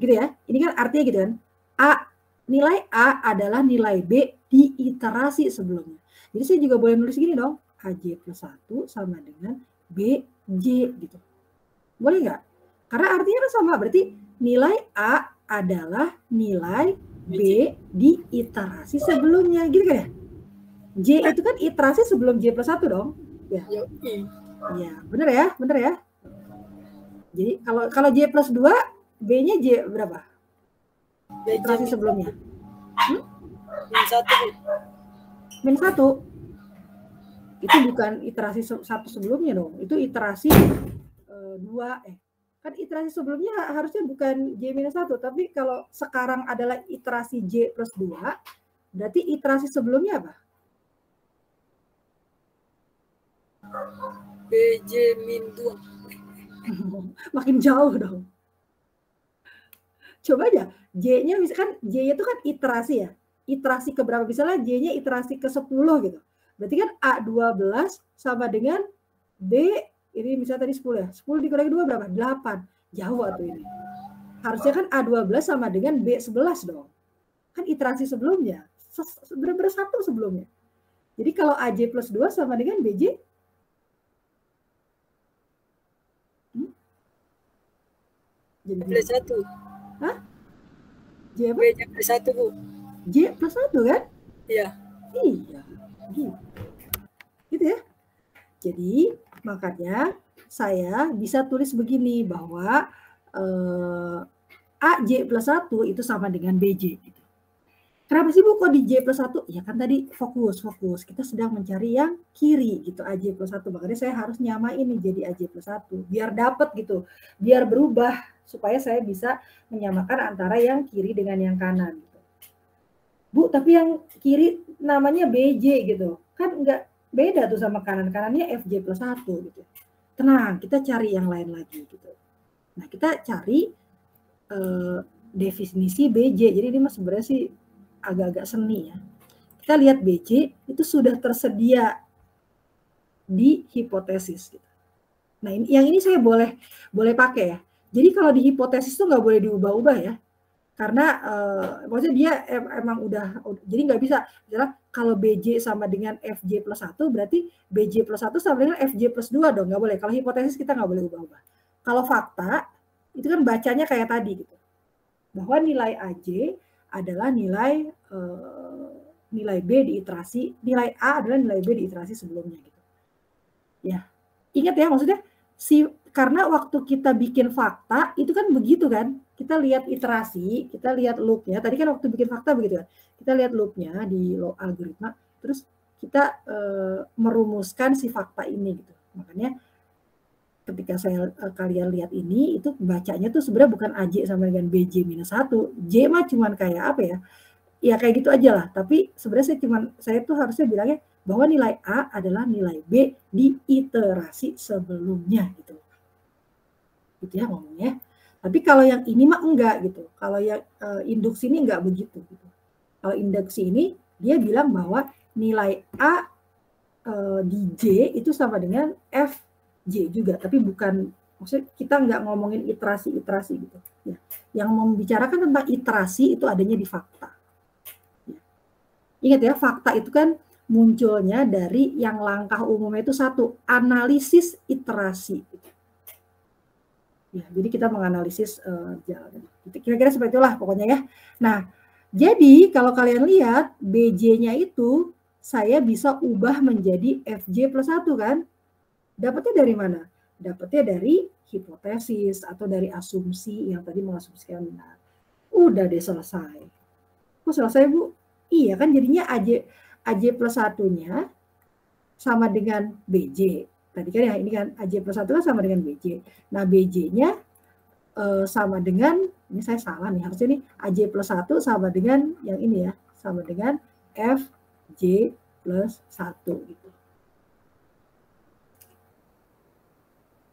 Gitu ya. Ini kan artinya gitu kan. Nilai A adalah nilai B di iterasi sebelumnya. Jadi saya juga boleh nulis gini dong, AJ plus 1 sama dengan BJ gitu. Boleh nggak? Karena artinya kan sama, berarti nilai A adalah nilai B di iterasi sebelumnya, gitu kan ya? J itu kan iterasi sebelum J plus 1 dong. Ya. Iya, bener ya, bener ya. Jadi kalau J plus 2, B-nya J berapa? Iterasi sebelumnya. Min 1. Itu bukan iterasi 1 sebelumnya dong. Itu iterasi 2. Kan iterasi sebelumnya harusnya bukan J minus 1. Tapi kalau sekarang adalah iterasi J plus 2, berarti iterasi sebelumnya apa? BJ min 2. Makin jauh dong. Coba aja. J-nya kan J itu kan iterasi ya. Iterasi ke berapa? Misalnya J-nya iterasi ke 10 gitu. Berarti kan A12 sama dengan B, ini misalnya tadi 10 ya. 10 dikurangi 2 berapa? 8. Jauh atau ini. Harusnya kan A12 sama dengan B11 dong. Kan iterasi sebelumnya. Benar-benar 1 sebelumnya. Jadi kalau AJ plus 2 sama dengan BJ, J plus 1. Hah? J apa? BJ plus 1, Bu. J plus 1 kan? Iya. Iya. Gitu ya. Jadi makanya saya bisa tulis begini bahwa AJ plus 1 itu sama dengan BJ. Gitu. Kenapa sih Bu kok di J plus 1? Ya kan tadi fokus. Kita sedang mencari yang kiri gitu, AJ plus 1. Makanya saya harus nyamain nih jadi AJ plus 1. Biar dapat gitu, biar berubah. Supaya saya bisa menyamakan antara yang kiri dengan yang kanan. Gitu. Bu, tapi yang kiri namanya BJ gitu. Kan enggak beda tuh sama kanan-kanannya FJ plus 1 gitu. Tenang, kita cari yang lain lagi gitu. Nah, kita cari definisi BJ. Jadi ini mas sebenarnya sih agak-agak seni ya. Kita lihat BJ itu sudah tersedia di hipotesis. Gitu. Nah, yang ini saya boleh pakai ya. Jadi kalau di hipotesis itu nggak boleh diubah-ubah ya. Karena maksudnya dia emang udah, jadi nggak bisa. Misalnya kalau BJ sama dengan FJ plus 1, berarti BJ plus 1 sama dengan FJ plus 2 dong. Nggak boleh. Kalau hipotesis kita nggak boleh ubah-ubah. Kalau fakta, itu kan bacanya kayak tadi gitu. Bahwa nilai AJ adalah nilai B di iterasi, nilai A adalah nilai B di iterasi sebelumnya gitu. Ya, ingat ya maksudnya karena waktu kita bikin fakta itu kan begitu kan, kita lihat iterasi, kita lihat loopnya. Tadi kan waktu bikin fakta begitu kan, kita lihat loopnya di algoritma, terus kita merumuskan si fakta ini gitu. Makanya ketika kalian lihat ini, itu bacanya tuh sebenarnya bukan AJ sama dengan BJ minus 1. J mah cuman kayak apa ya? Ya kayak gitu aja lah. Tapi sebenarnya saya tuh harusnya bilangnya bahwa nilai A adalah nilai B di iterasi sebelumnya gitu. Gitu ya ngomongnya. Tapi kalau yang ini mah enggak gitu. Kalau yang induksi ini enggak begitu gitu. Kalau induksi ini dia bilang bahwa nilai A di J itu sama dengan FJ juga, tapi bukan, maksudnya kita nggak ngomongin iterasi gitu. Ya. Yang membicarakan tentang iterasi itu adanya di fakta. Ya. Ingat ya, fakta itu kan munculnya dari yang langkah umumnya itu satu, analisis iterasi. Ya, jadi kita menganalisis jalan. Kira-kira seperti itulah pokoknya ya. Nah, jadi kalau kalian lihat BJ-nya itu saya bisa ubah menjadi FJ plus 1 kan? Dapatnya dari mana? Dapatnya dari hipotesis atau dari asumsi yang tadi mengasumsikan benar. Udah deh selesai. Kok selesai Bu? Iya kan jadinya AJ plus 1-nya sama dengan BJ. Tadi kan ya ini kan AJ plus 1 kan sama dengan BJ. Nah BJ-nya sama dengan, ini saya salah nih, harusnya nih AJ plus 1 sama dengan yang ini ya, sama dengan FJ plus 1 gitu.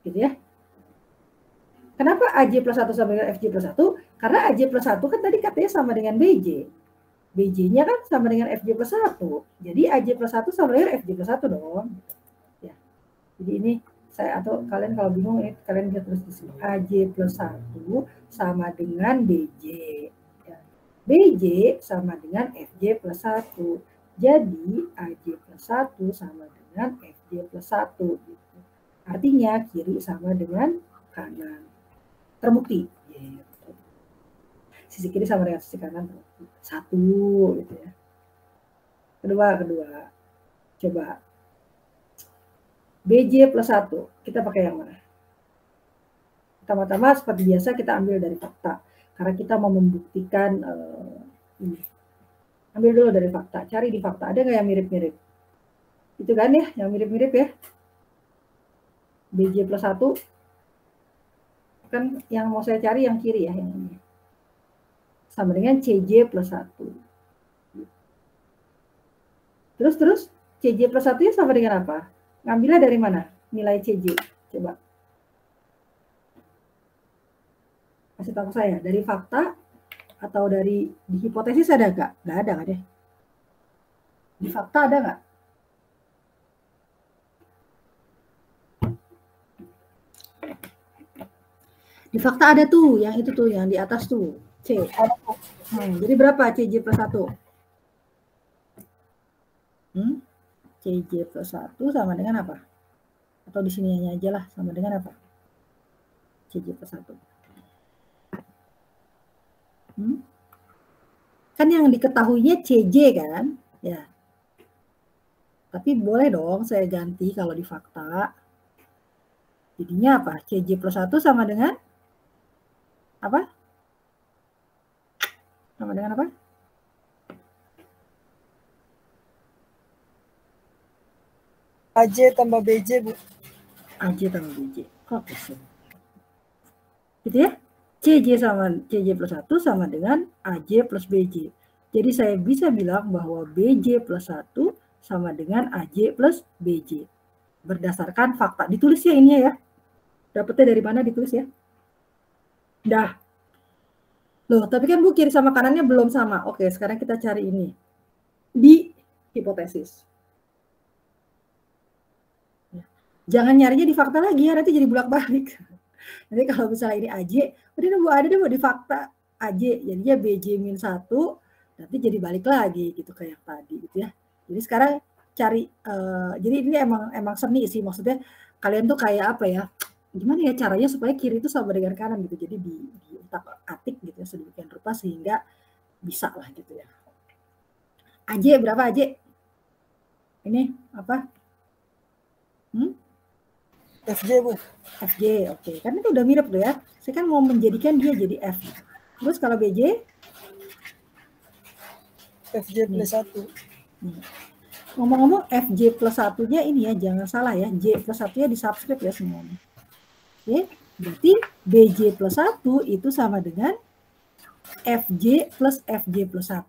Gitu ya. Kenapa AJ plus 1 sama dengan FJ plus 1? Karena AJ plus 1 kan tadi katanya sama dengan BJ. BJ-nya kan sama dengan FJ plus 1. Jadi AJ plus 1 sama dengan FJ plus 1 dong. Ya. Jadi ini saya, atau kalian kalau bingung ini kalian bisa tulis di sini. AJ plus 1 sama dengan BJ. Ya. BJ sama dengan FJ plus 1. Jadi AJ plus 1 sama dengan FJ plus 1. Gitu. Artinya kiri sama dengan kanan. Terbukti. Gitu. Sisi kiri sama dengan sisi kanan terbukti. 1 gitu ya. Kedua. Coba. BJ plus 1. Kita pakai yang mana? Pertama-tama seperti biasa kita ambil dari fakta. Karena kita mau membuktikan ini. Ambil dulu dari fakta. Cari di fakta. Ada nggak yang mirip-mirip? Itu kan ya, yang mirip-mirip ya. BJ plus 1. Kan yang mau saya cari yang kiri ya. Yang ini. Sama dengan CJ plus 1. Terus CJ plus 1 ya sama dengan apa? Ngambilnya dari mana? Nilai CJ. Coba. Kasih tahu saya, dari fakta atau dari di hipotesis ada nggak? Nggak ada kan ya? Di fakta ada nggak? Di fakta ada tuh, yang itu tuh, yang di atas tuh, C. Jadi berapa CJ plus 1? CJ plus 1 sama dengan apa? Atau di sini aja lah, sama dengan apa? CJ plus 1. Kan yang diketahuinya CJ kan? Ya. Tapi boleh dong saya ganti kalau di fakta. Jadinya apa? CJ plus 1 sama dengan apa? Sama dengan apa? AJ tambah BJ, Bu. AJ tambah BJ. Oke, sih. Gitu ya? CJ plus 1 sama dengan AJ plus BJ. Jadi saya bisa bilang bahwa BJ plus 1 sama dengan AJ plus BJ. Berdasarkan fakta. Ditulis ya ini ya. Dapetnya dari mana ditulis ya? Dah. Loh, tapi kan Bu kiri sama kanannya belum sama. Oke, sekarang kita cari ini. Di hipotesis. Jangan nyarinya di fakta lagi ya, nanti jadi bolak-balik. Nanti kalau misalnya ini AJ, udah Bu ada deh Bu di fakta AJ, jadinya BJ min 1, nanti jadi balik lagi gitu kayak tadi gitu ya. Jadi sekarang cari, jadi ini emang seni sih, maksudnya kalian tuh kayak apa ya, gimana ya caranya supaya kiri itu sama dengan kanan gitu, jadi di utak-atik gitu ya, sedemikian rupa sehingga bisa lah gitu ya. AJ berapa AJ? Ini apa? FJ, Bu. FJ, oke. Kan itu udah mirip tuh ya. Saya kan mau menjadikan dia jadi F. Terus kalau BJ? FJ plus 1. Ngomong-ngomong FJ plus 1-nya ini ya, jangan salah ya. J plus 1-nya di subscript ya semuanya. Oke, berarti BJ plus 1 itu sama dengan FJ plus FJ plus 1.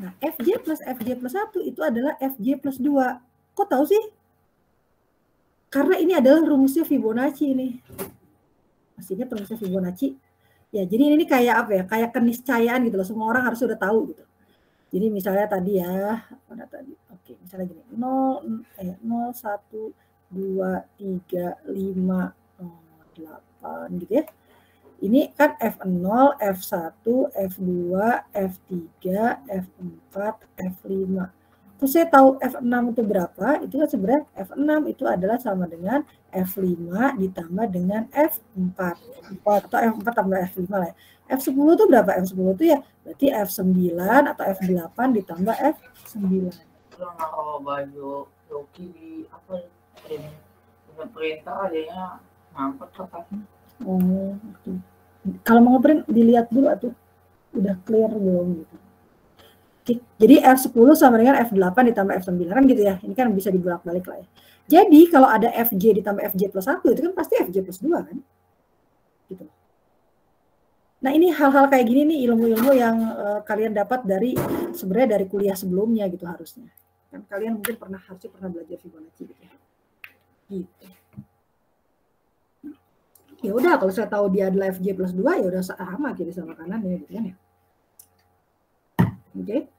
Nah, FJ plus FJ plus 1 itu adalah FJ plus 2. Kok tahu sih? Karena ini adalah rumusnya Fibonacci ini. Masih ingat rumusnya Fibonacci? Ya, jadi ini kayak apa ya? Kayak keniscayaan gitu loh. Semua orang harus sudah tahu gitu. Jadi misalnya tadi ya, mana tadi? Oke, misalnya gini. 0, 1, 2, 3, 5, 8 gitu ya. Ini kan F0, F1, F2, F3, F4, F5. Terus saya tahu F6 itu berapa, itu kan sebenarnya F6 itu adalah sama dengan F5 ditambah dengan F4. Atau F4 tambah F5 lah ya. F10 itu berapa? F10 itu ya berarti F9 atau F8 ditambah F9. Kalau baju Loki di apa ini perintah adanya ngangkut kotaknya. Oh, gitu. Kalau mau ngeprint dilihat dulu atuh udah clear belum gitu. Oke, jadi F10 sama dengan F8 ditambah F9 kan gitu ya. Ini kan bisa dibolak-balik lah ya. Jadi kalau ada FJ ditambah FJ plus 1 itu kan pasti FJ plus 2 kan. Gitu. Nah ini hal-hal kayak gini nih ilmu-ilmu yang kalian dapat dari sebenarnya dari kuliah sebelumnya gitu harusnya. Kan kalian mungkin harusnya pernah belajar Fibonacci gitu ya. Gitu. Ya udah kalau saya tahu dia adalah FJ plus 2 ya udah sama kiri sama kanan ya gitu kan ya. Oke.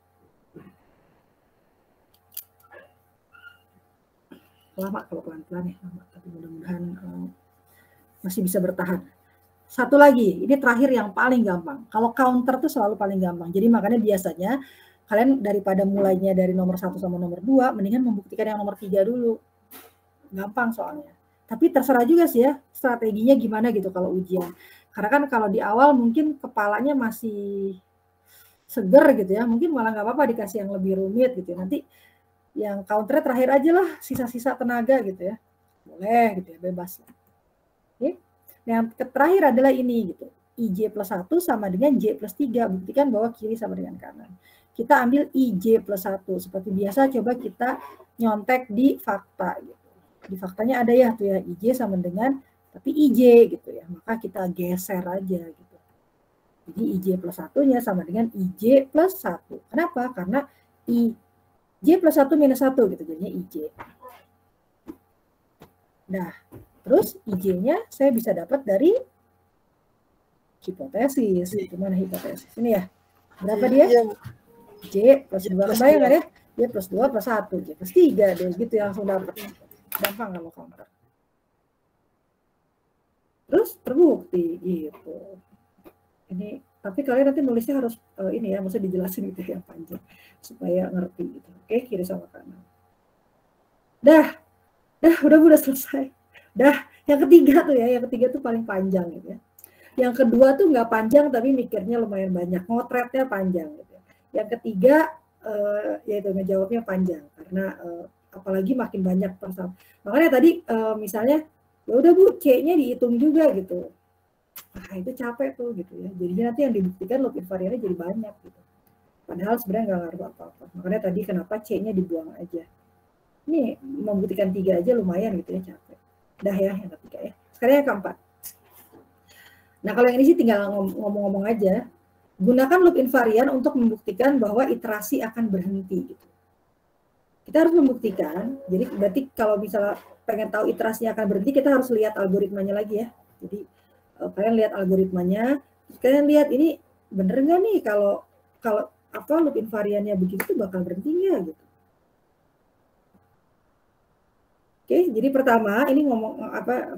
Lama kalau pelan-pelan ya, lama. Tapi mudah-mudahan masih bisa bertahan. satu lagi, ini terakhir yang paling gampang. Kalau counter tuh selalu paling gampang. Jadi makanya biasanya kalian daripada mulainya dari nomor 1 sama nomor 2, mendingan membuktikan yang nomor 3 dulu. Gampang soalnya. Tapi terserah juga sih ya, strateginya gimana gitu kalau ujian. Karena kan kalau di awal mungkin kepalanya masih seger gitu ya, mungkin malah nggak apa-apa dikasih yang lebih rumit gitu ya. Nanti yang counternya terakhir aja lah, sisa-sisa tenaga gitu ya. Boleh gitu ya, bebas lah. Oke. Yang terakhir adalah ini gitu. IJ plus 1 sama dengan J plus 3. Buktikan bahwa kiri sama dengan kanan. Kita ambil IJ plus 1. Seperti biasa coba kita nyontek di fakta. Gitu. Di faktanya ada ya tuh ya IJ sama dengan, tapi IJ gitu ya. Maka kita geser aja gitu. Jadi IJ plus 1-nya sama dengan IJ plus 1. Kenapa? Karena IJ plus 1 minus 1 gitu. Jadinya IJ. Nah, terus IJ-nya saya bisa dapat dari hipotesis. Gimana hipotesis? Ini ya. Berapa dia? Iya, Bu. J plus 2. plus Kebayang 2. kan ya? J plus 2 plus 1. J plus 3 deh. Gitu ya, langsung dapat. Gampang kalau counter. Terus terbukti gitu. Ini, tapi kalian nanti nulisnya harus ini ya, maksudnya dijelasin gitu ya panjang. Supaya ngerti gitu. Oke, kiri sama kanan. Dah, udah selesai. Dah, yang ketiga tuh ya, yang ketiga tuh paling panjang gitu ya. Yang kedua tuh nggak panjang tapi mikirnya lumayan banyak, ngotretnya panjang gitu ya. Yang ketiga yaitu ngejawabnya panjang karena apalagi makin banyak persoalan. Makanya tadi misalnya ya udah Bu, C-nya dihitung juga gitu. Nah, itu capek tuh gitu ya. Jadinya nanti yang dibuktikan loop invariannya jadi banyak gitu. Padahal sebenarnya nggak ngaruh apa-apa. Makanya tadi kenapa C-nya dibuang aja. Ini membuktikan 3 aja lumayan gitu ya, capek. Dah ya yang ketiga ya. Sekarang yang keempat. Nah kalau yang ini sih tinggal ngomong-ngomong aja. Gunakan loop invarian untuk membuktikan bahwa iterasi akan berhenti. Gitu. Kita harus membuktikan. Jadi berarti kalau misalnya pengen tahu iterasinya akan berhenti, kita harus lihat algoritmanya lagi ya. Jadi kalian lihat algoritmanya. Kalian lihat ini bener nggak nih kalau loop invariannya begitu bakal berhenti nggak gitu. Oke, jadi pertama ini ngomong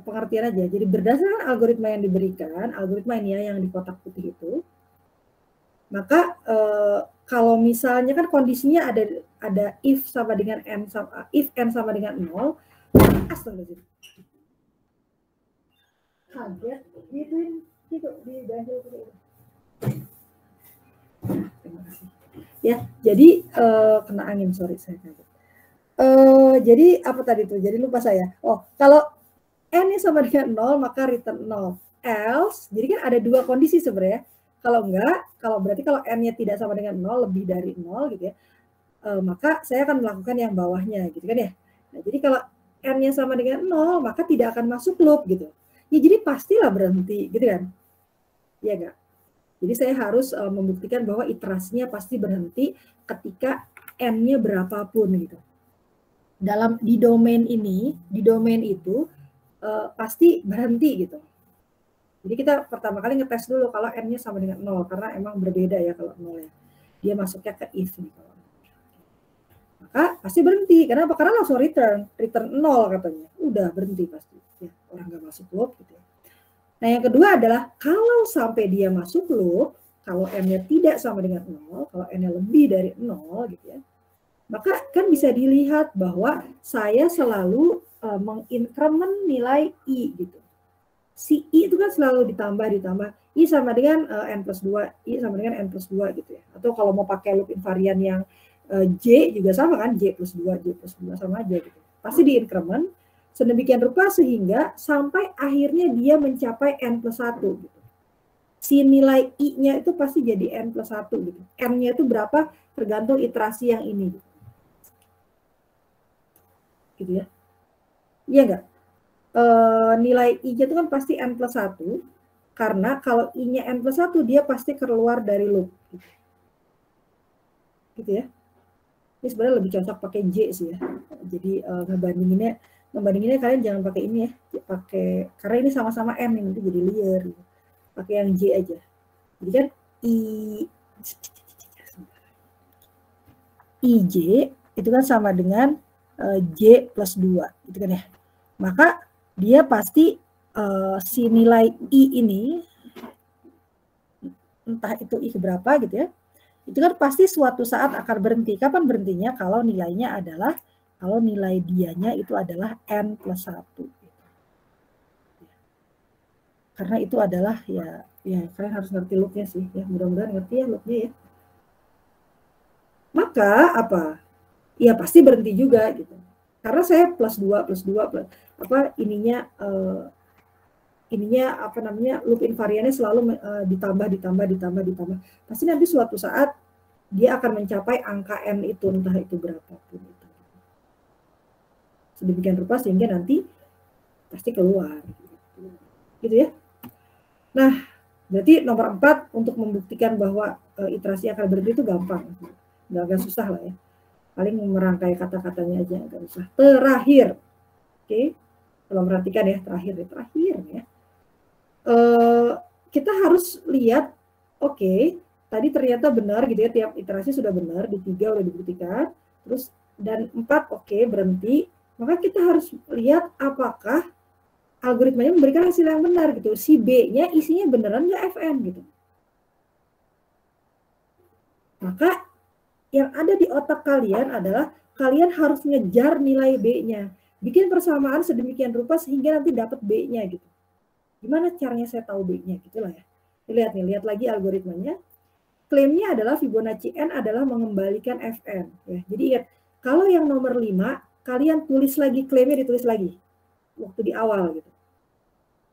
pengertian aja. Jadi berdasarkan algoritma yang diberikan, algoritma ini ya yang di kotak putih itu, maka kalau misalnya kan kondisinya ada if sama dengan n sama if n sama dengan 0, astagfirullahaladzim. Kaget, gitu di ganjil gitu. Terima kasih. Ya, jadi kena angin, sorry saya kaget. Jadi apa tadi tuh? Jadi lupa saya. Oh, kalau n-nya sama dengan 0 maka return 0. Else, jadi kan ada 2 kondisi sebenarnya. Kalau enggak, berarti kalau n-nya tidak sama dengan 0, lebih dari 0 gitu ya. Maka saya akan melakukan yang bawahnya gitu kan ya. Nah, jadi kalau n-nya sama dengan 0 maka tidak akan masuk loop gitu. Ya jadi pastilah berhenti gitu kan. Iya enggak? Jadi saya harus membuktikan bahwa iterasinya pasti berhenti ketika n-nya berapapun gitu. Di domain ini, di domain itu pasti berhenti gitu. Jadi kita pertama kali ngetes dulu kalau n-nya sama dengan 0 karena emang berbeda ya kalau 0 ya. Dia masuknya ke if nih kalau. Maka pasti berhenti. Kenapa? Karena langsung return 0 katanya. Udah berhenti pasti. Ya, orang nggak masuk loop gitu ya. Nah, yang kedua adalah kalau sampai dia masuk loop, kalau n-nya tidak sama dengan 0, kalau n-nya lebih dari 0 gitu ya. Maka kan bisa dilihat bahwa saya selalu mengincrement nilai I gitu. Si I itu kan selalu ditambah. I sama dengan N plus 2, I sama dengan N plus 2 gitu ya. Atau kalau mau pakai loop invarian yang J juga sama kan, J plus 2 sama aja gitu. Pasti diincrement sedemikian rupa sehingga sampai akhirnya dia mencapai N plus 1 gitu. Si nilai I-nya itu pasti jadi N plus 1 gitu. N-nya itu berapa tergantung iterasi yang ini gitu. Gitu ya. Iya enggak? Nilai I-nya itu kan pasti N plus 1 karena kalau I-nya N plus 1 dia pasti keluar dari loop. Gitu ya. Ini sebenarnya lebih cocok pakai J sih ya. Jadi ngebandinginnya kalian jangan pakai ini ya. Karena ini sama-sama N nanti jadi liar. Gitu. Pakai yang J aja. Jadi kan IJ itu kan sama dengan J plus 2 gitu kan ya. Maka dia pasti si nilai I ini, entah itu I berapa gitu ya, itu kan pasti suatu saat akan berhenti. Kapan berhentinya? Kalau nilainya adalah, kalau nilai dianya itu adalah N plus 1. Karena itu adalah ya kalian harus ngerti loopnya sih ya, mudah-mudahan ngerti ya loopnya ya. Maka apa? Ya pasti berhenti juga gitu. Karena saya plus 2 ininya apa namanya, loop invariannya selalu ditambah. Pasti nanti suatu saat dia akan mencapai angka N itu, entah itu berapapun itu. Sedemikian rupa sehingga nanti pasti keluar. Gitu ya. Nah, berarti nomor 4 untuk membuktikan bahwa iterasi akan berhenti itu gampang. Nggak agak susah lah ya. Paling merangkai kata-katanya aja agak susah. Terakhir. Oke. Kalau perhatikan ya, terakhir ya. Kita harus lihat, oke, tadi ternyata benar gitu ya, tiap iterasi sudah benar, di 3 udah dibuktikan, terus dan 4 oke, berhenti. Maka kita harus lihat apakah algoritmanya memberikan hasil yang benar gitu. Si B-nya isinya beneran nggak Fn gitu. Maka yang ada di otak kalian adalah kalian harus ngejar nilai B-nya. Bikin persamaan sedemikian rupa sehingga nanti dapat B-nya gitu. Gimana caranya saya tahu B-nya gitulah ya. Lihat lagi algoritmanya. Klaimnya adalah Fibonacci N adalah mengembalikan Fn. Ya. Jadi ingat, kalau yang nomor 5, kalian tulis lagi klaimnya, ditulis lagi waktu di awal gitu.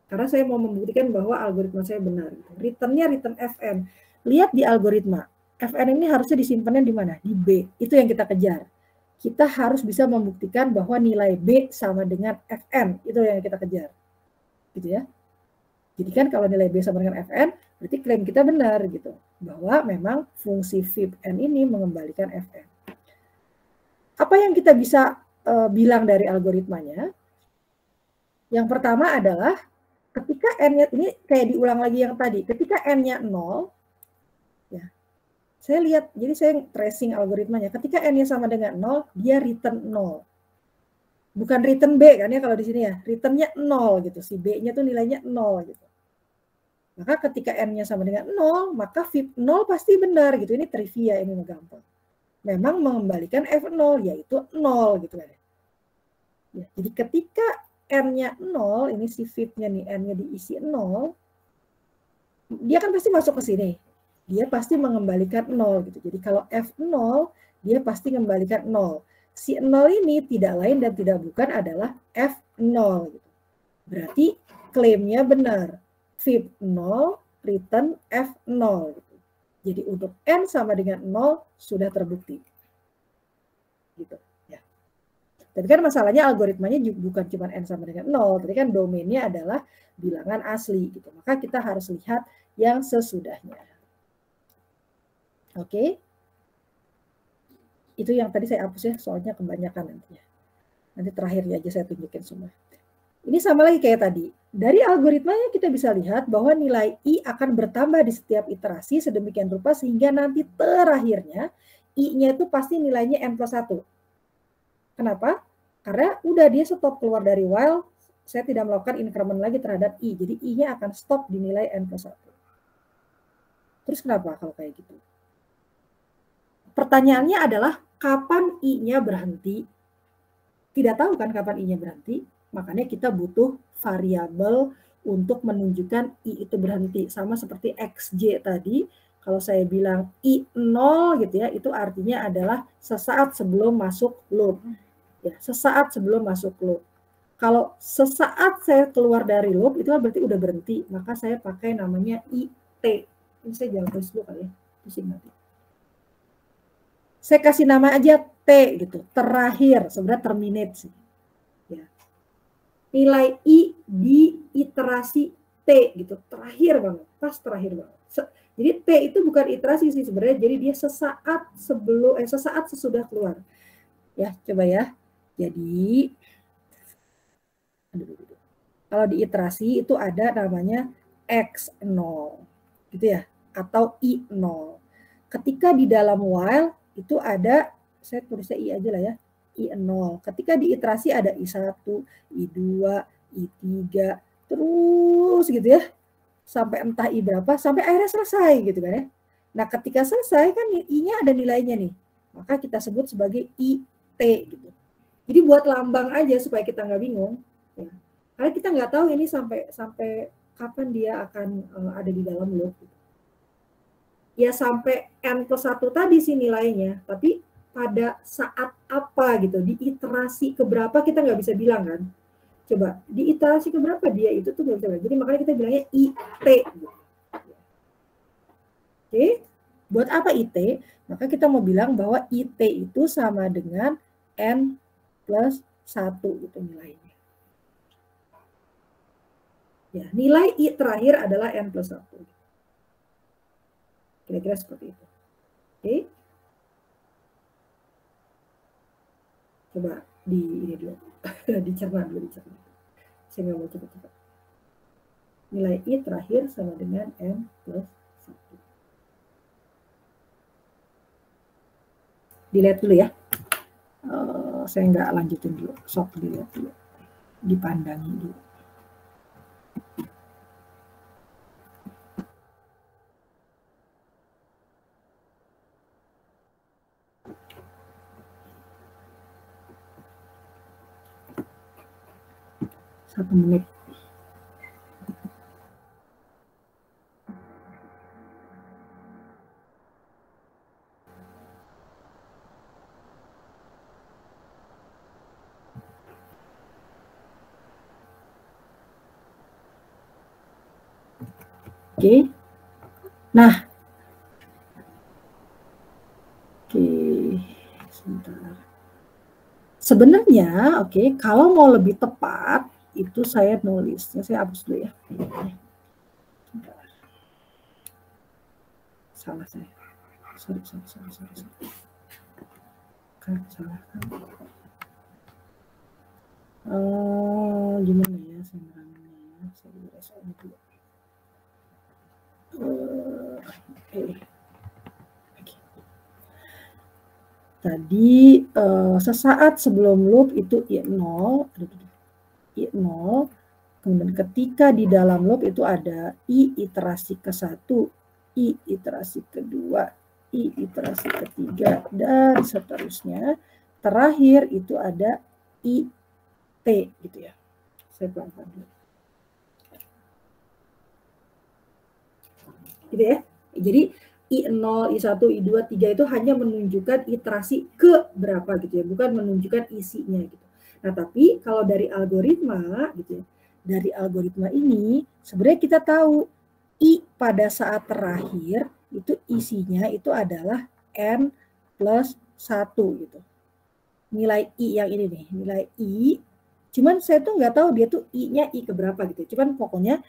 Karena saya mau membuktikan bahwa algoritma saya benar. Gitu. Returnnya return Fn. Lihat di algoritma. Fn ini harusnya disimpannya di mana? Di B. Itu yang kita kejar. Kita harus bisa membuktikan bahwa nilai B sama dengan Fn. Itu yang kita kejar. Gitu ya. Jadi kan kalau nilai B sama dengan Fn, berarti klaim kita benar gitu. Bahwa memang fungsi Fib N ini mengembalikan Fn. Apa yang kita bisa bilang dari algoritmanya? Yang pertama adalah ketika N-nya, ini kayak diulang lagi yang tadi, ketika N-nya 0, ya, saya lihat, jadi saya tracing algoritmanya, ketika N-nya sama dengan 0, dia return 0. Bukan return B kan ya kalau di sini ya, returnnya 0 gitu, si B-nya tuh nilainya 0 gitu. Maka ketika N-nya sama dengan 0, maka Fib 0 pasti benar gitu, ini trivia, ini gampang. Memang mengembalikan F0, yaitu 0 gitu kan. Ya, jadi ketika N-nya 0, ini si Fib-nya nih, N-nya diisi 0, dia kan pasti masuk ke sini. Dia pasti mengembalikan 0 gitu. Jadi kalau F0, dia pasti mengembalikan 0. Si 0 ini tidak lain dan tidak bukan adalah F0 gitu. Berarti klaimnya benar. Fib 0, return F0 gitu. Jadi untuk N sama dengan 0 sudah terbukti. Gitu. Tapi kan masalahnya algoritmanya bukan cuma N sama dengan 0, tapi kan domainnya adalah bilangan asli gitu. Maka kita harus lihat yang sesudahnya. Oke. Itu yang tadi saya hapus ya, soalnya kebanyakan nantinya. Nanti terakhirnya aja saya tunjukin semua. Ini sama lagi kayak tadi. Dari algoritmanya kita bisa lihat bahwa nilai I akan bertambah di setiap iterasi sedemikian rupa sehingga nanti terakhirnya I-nya itu pasti nilainya N plus 1. Kenapa? Karena udah dia stop keluar dari while, saya tidak melakukan increment lagi terhadap I. Jadi I-nya akan stop di nilai N plus 1. Terus kenapa kalau kayak gitu? Pertanyaannya adalah, kapan I-nya berhenti? Tidak tahu kan kapan I-nya berhenti? Makanya kita butuh variabel untuk menunjukkan I itu berhenti. Sama seperti XJ tadi, kalau saya bilang I0 gitu ya, itu artinya adalah sesaat sebelum masuk loop. Ya, sesaat sebelum masuk loop. Kalau sesaat saya keluar dari loop, itu berarti udah berhenti. Maka saya pakai namanya IT. Ini saya jangan tulis dulu kali ya, pusing nanti. Saya kasih nama aja T gitu, terakhir, sebenarnya terminate sih. Ya. Nilai I di iterasi T gitu, terakhir banget, pas terakhir banget. Jadi T itu bukan iterasi sih sebenarnya, jadi dia sesaat sebelum, sesaat sesudah keluar. Ya, coba ya. Jadi, kalau di iterasi itu ada namanya X0, gitu ya, atau I0. Ketika di dalam while itu ada, saya tulisnya I aja lah ya, I0. Ketika di iterasi ada I1, I2, I3, terus gitu ya, sampai entah I berapa, sampai akhirnya selesai gitu kan ya. Nah ketika selesai kan I-nya ada nilainya nih, maka kita sebut sebagai IT gitu. Jadi buat lambang aja supaya kita nggak bingung, ya. Karena kita nggak tahu ini sampai kapan dia akan ada di dalam loop. Gitu. Ya sampai N+1 tadi sih nilainya, tapi pada saat apa gitu, di iterasi keberapa kita nggak bisa bilang kan. Coba, di iterasi keberapa dia itu tuh nggak bisa bilang. Jadi makanya kita bilangnya IT. Gitu. Oke, buat apa IT? Maka kita mau bilang bahwa IT itu sama dengan N+1 itu nilainya. Ya, nilai I terakhir adalah N+1. Kira-kira seperti itu. Oke. Coba ini dulu. dicerna dulu. Saya nggak mau cepat-cepat. Nilai I terakhir sama dengan N+1. Dilihat dulu ya. Saya nggak lanjutin dulu. Sok dilihat dulu. Dipandangi dulu. Satu menit. Oke. Nah. Oke, sebentar. Sebenarnya, oke, kalau mau lebih tepat, itu saya nulisnya, saya hapus dulu ya. Salah saya. Sorry. Salah. Gimana ya saya nerangnya? Saya beres ini dulu. Tadi sesaat sebelum loop itu I0, kemudian ketika di dalam loop itu ada I iterasi ke-1, I iterasi ke-2, I iterasi ke-3, dan seterusnya. Terakhir itu ada IT gitu ya. Saya pelan-pelan dulu. Gitu ya. Jadi I0, I1, I2, I3 itu hanya menunjukkan iterasi ke berapa gitu ya, bukan menunjukkan isinya gitu. Nah, tapi kalau dari algoritma gitu ya, dari algoritma ini sebenarnya kita tahu I pada saat terakhir itu isinya itu adalah N+1 gitu. Nilai I yang ini nih, nilai I. Cuman saya tuh nggak tahu dia tuh I-nya I keberapa gitu. Cuman pokoknya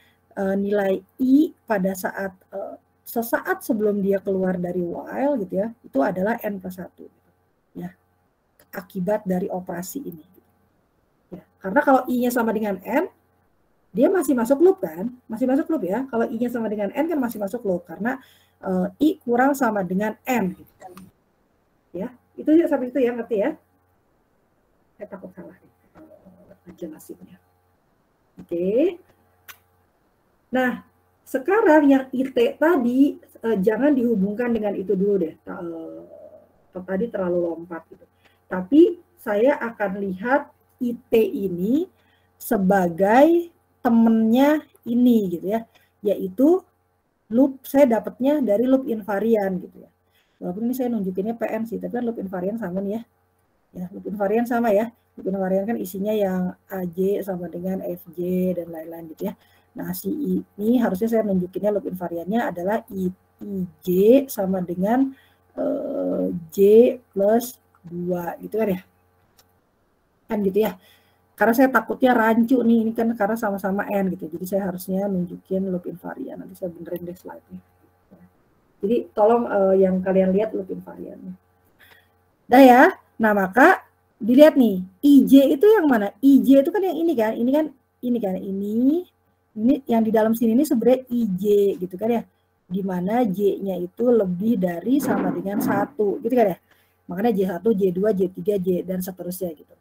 nilai I pada saat sesaat sebelum dia keluar dari while gitu ya, itu adalah N+1 gitu, ya, akibat dari operasi ini. Ya, karena kalau I-nya sama dengan N, dia masih masuk loop kan, masih masuk loop ya. Kalau I-nya sama dengan N kan masih masuk loop karena I kurang sama dengan N. Gitu. Ya, itu sampai itu ya, ngerti ya? Saya takut salah jelasinnya. Oke. Nah, sekarang yang IT tadi jangan dihubungkan dengan itu dulu deh. Tadi terlalu lompat gitu. Tapi saya akan lihat IT ini sebagai temennya ini gitu ya. Yaitu loop saya dapatnya dari loop invarian gitu ya. Walaupun ini saya nunjukinnya PN sih, tapi kan loop invarian sama nih ya. Ya, loop invarian sama ya. Loop invarian kan isinya yang AJ sama dengan FJ dan lain-lain gitu ya. Nah, si ini harusnya saya nunjukinnya loop invariannya adalah IJ sama dengan J plus 2 gitu kan ya. Kan gitu ya. Karena saya takutnya rancu nih, ini kan karena sama-sama N gitu. Jadi saya harusnya nunjukin loop invarian. Nanti saya benerin deh slide-nya. Jadi tolong yang kalian lihat loop invariannya. Dah ya. Nah, maka dilihat nih, IJ itu yang mana? IJ itu kan yang ini kan, ini yang di dalam sini ini sebenarnya IJ gitu kan ya. Di mana J-nya itu lebih dari sama dengan 1 gitu kan ya. Makanya J1, J2, J3, J dan seterusnya gitu.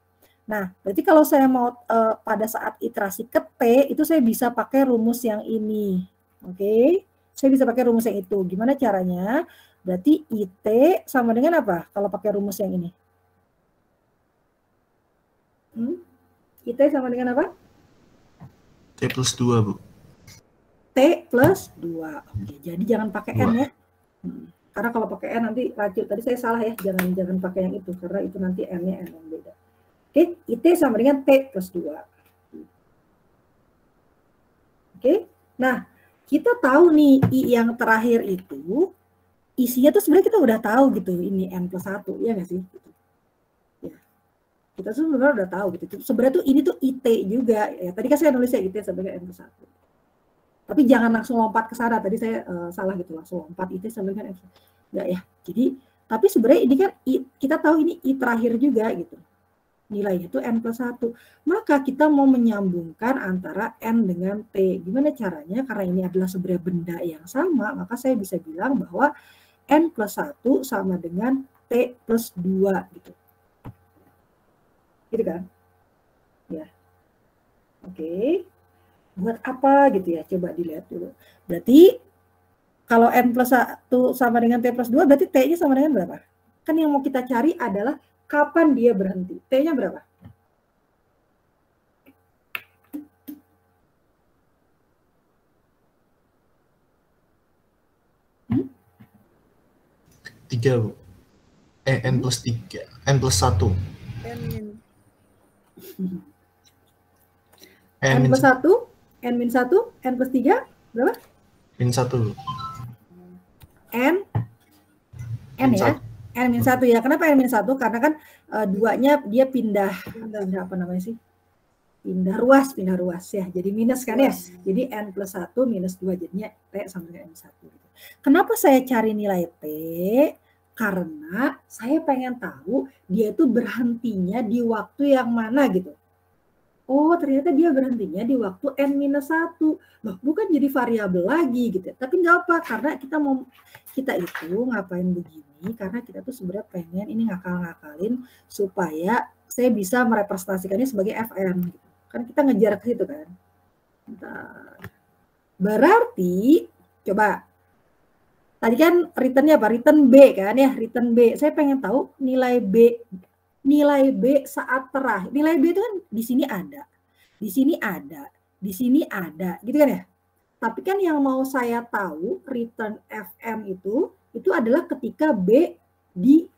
Nah, berarti kalau saya mau pada saat iterasi ke T, itu saya bisa pakai rumus yang ini. Oke, saya bisa pakai rumus yang itu. Gimana caranya? Berarti IT sama dengan apa kalau pakai rumus yang ini? IT sama dengan apa? T plus 2, Bu. T plus 2. Oke, jadi jangan pakai N ya. Karena kalau pakai N nanti racun. Tadi saya salah ya, jangan pakai yang itu. Karena itu nanti N-nya N yang beda. Oke, IT sama dengan T plus 2. Oke, nah kita tahu nih I yang terakhir itu, isinya tuh sebenarnya kita udah tahu gitu, ini N plus 1, ya nggak sih? Ya. Kita sebenarnya udah tahu gitu. Sebenarnya tuh ini tuh IT juga. Ya, tadi kan saya nulisnya IT sebagai N plus 1. Tapi jangan langsung lompat ke sana, tadi saya salah gitu, langsung lompat IT sama dengan N plus 1. Enggak ya, jadi, tapi sebenarnya ini kan kita tahu ini I terakhir juga gitu. Nilainya itu N plus 1. Maka kita mau menyambungkan antara N dengan T. Gimana caranya? Karena ini adalah sebenarnya benda yang sama, maka saya bisa bilang bahwa N plus 1 sama dengan T plus 2. Gitu. Gitu kan? Ya. Oke. Buat apa gitu ya? Coba dilihat dulu. Berarti kalau N plus 1 sama dengan T plus 2, berarti T-nya sama dengan berapa? Kan yang mau kita cari adalah kapan dia berhenti? T-nya berapa? Tiga, Bu. N plus 3. N plus 1. N plus 1, N min 1, N plus 3, berapa? Min 1, Bu. N ya? N min 1 ya. Kenapa N min 1? Karena kan duanya dia pindah apa namanya sih? Pindah ruas ya. Jadi minus kan ya. Jadi N plus 1 minus 2 jadinya T sama dengan N 1. Gitu. Kenapa saya cari nilai T? Karena saya pengen tahu dia itu berhentinya di waktu yang mana gitu. Oh, ternyata dia berhentinya di waktu N-1. Loh, bukan jadi variabel lagi gitu. Tapi nggak apa, karena kita itu ngapain begini, karena kita tuh sebenarnya pengen ini ngakal-ngakalin supaya saya bisa merepresentasikannya sebagai Fn. Gitu. Kan kita ngejar ke situ kan. Bentar. Berarti, coba. Tadi kan returnnya apa? Return B kan ya, return B. Saya pengen tahu nilai B saat terakhir. Nilai B itu kan di sini ada, di sini ada, di sini ada, gitu kan ya. Tapi kan yang mau saya tahu return Fm itu adalah ketika B di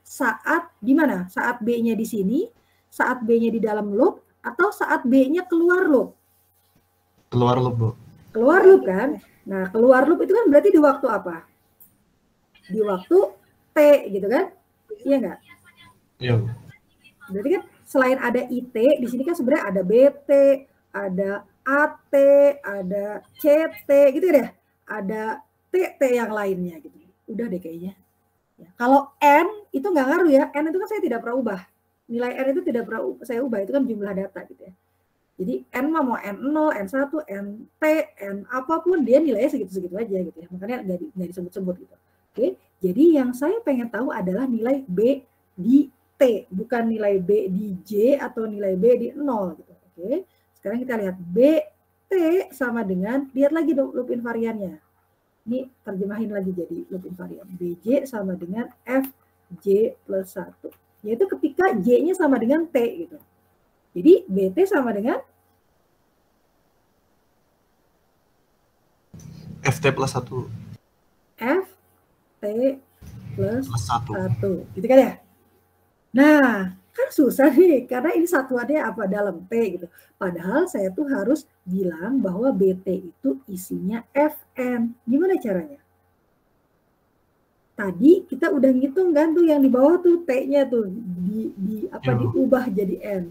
mana? Saat B-nya di sini, saat B-nya di dalam loop, atau saat B-nya keluar loop? Keluar loop, Bu. Keluar loop kan? Nah, keluar loop itu kan berarti di waktu apa? Di waktu T gitu kan? Iya nggak? Iya, Bu. Berarti kan selain ada IT, di sini kan sebenarnya ada BT, ada AT, ada CT, gitu deh. Ada TT yang lainnya gitu. Udah deh kayaknya. Ya. Kalau N itu nggak ngaruh ya. N itu kan saya tidak pernah ubah. Nilai N itu tidak pernah saya ubah. Itu kan jumlah data gitu ya. Jadi N mah mau N0, N1, NT, N apapun dia nilainya segitu-segitu aja gitu ya. Makanya nggak disebut-sebut gitu. Oke. Jadi yang saya pengen tahu adalah nilai B di T, bukan nilai B di J atau nilai B di 0 gitu. Oke. Sekarang kita lihat B T sama dengan, lihat lagi dong loop invariannya. Ini terjemahin lagi jadi loop invarian. BJ sama dengan FJ plus 1. Yaitu ketika J-nya sama dengan T gitu. Jadi BT sama dengan FT plus 1. FT plus 1. Gitu kan ya? Nah, kan susah nih, karena ini satuannya apa dalam T gitu. Padahal saya tuh harus bilang bahwa BT itu isinya Fn. Gimana caranya? Tadi kita udah ngitung kan tuh yang di bawah tuh T-nya tuh diubah jadi N.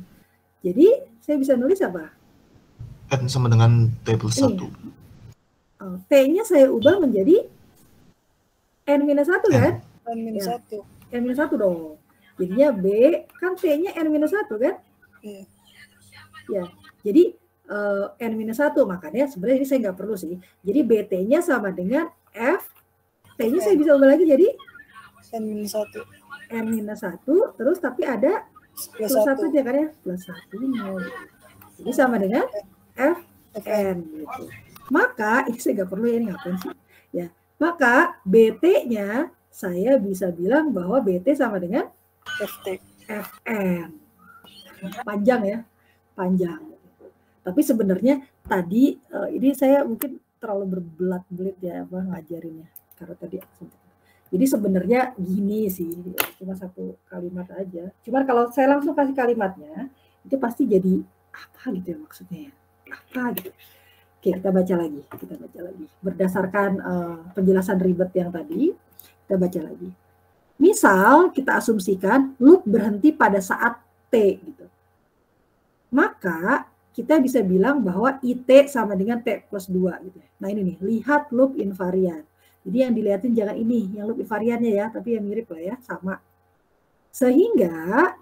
Jadi saya bisa nulis apa? N sama dengan T plus 1. T-nya saya ubah menjadi N-1 kan? N-1. N-1 dong. Jadinya B, kan T-nya N-1 kan? Iya. Ya, jadi N-1, makanya sebenarnya ini saya nggak perlu sih. Jadi BT-nya sama dengan F, T-nya saya bisa ubah lagi jadi N-1. N-1, terus tapi ada Plus plus 1 1. aja kan ya, plus 1-nya. Jadi sama dengan Fn gitu. Maka, ini saya nggak perlu ya, ini ngapain sih? Ya, maka BT-nya saya bisa bilang bahwa BT sama dengan FT. Fn. Panjang ya, panjang. Tapi sebenarnya tadi ini saya mungkin terlalu berbelat-belit ya apa ngajarinnya karena tadi jadi sebenarnya gini sih, cuma satu kalimat aja. Cuman kalau saya langsung kasih kalimatnya itu pasti jadi apa gitu ya maksudnya ya, apa gitu. Oke, kita baca lagi. Berdasarkan penjelasan ribet yang tadi, kita baca lagi. Misal kita asumsikan loop berhenti pada saat T gitu. Maka kita bisa bilang bahwa IT sama dengan T plus 2 gitu. Nah ini nih, lihat loop invarian. Jadi yang dilihatin jangan ini, yang loop invariannya ya, tapi yang mirip lah ya, sama. Sehingga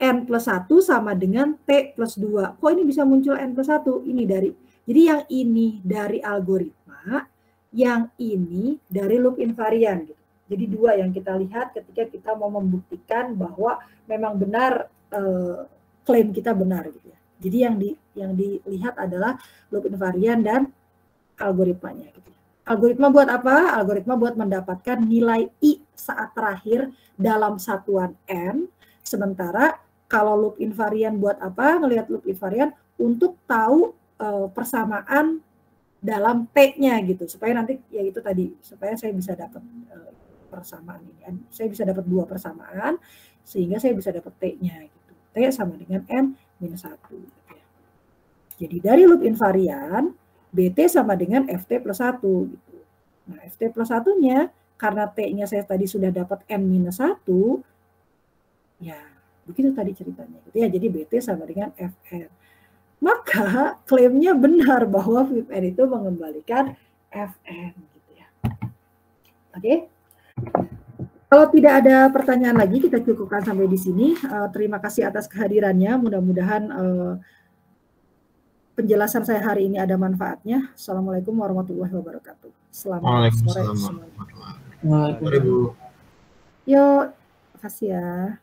N plus 1 sama dengan T plus 2. Kok ini bisa muncul N plus 1? Ini dari, jadi yang ini dari algoritma, yang ini dari loop invarian gitu. Jadi dua yang kita lihat ketika kita mau membuktikan bahwa memang benar klaim kita benar gitu ya. Jadi yang dilihat adalah loop invarian dan algoritmanya gitu. Algoritma buat apa? Algoritma buat mendapatkan nilai I saat terakhir dalam satuan N. Sementara kalau loop invarian buat apa? Ngelihat loop invarian untuk tahu persamaan dalam T-nya gitu. Supaya nanti ya itu tadi, supaya saya bisa dapat persamaan ini. Saya bisa dapat dua persamaan sehingga saya bisa dapat T-nya gitu. T sama dengan N minus 1. Gitu ya. Jadi dari loop invarian, BT sama dengan FT plus 1. Gitu. Nah, FT plus 1-nya, karena T-nya saya tadi sudah dapat N minus 1, ya begitu tadi ceritanya. Gitu ya. Jadi BT sama dengan Fn. Maka klaimnya benar bahwa Fn itu mengembalikan Fn. Gitu ya. Oke. Kalau tidak ada pertanyaan lagi, kita cukupkan sampai di sini. Terima kasih atas kehadirannya. Mudah-mudahan penjelasan saya hari ini ada manfaatnya. Assalamualaikum warahmatullahi wabarakatuh. Selamat sore semuanya. Waalaikumsalam. Yuk, terima kasih ya.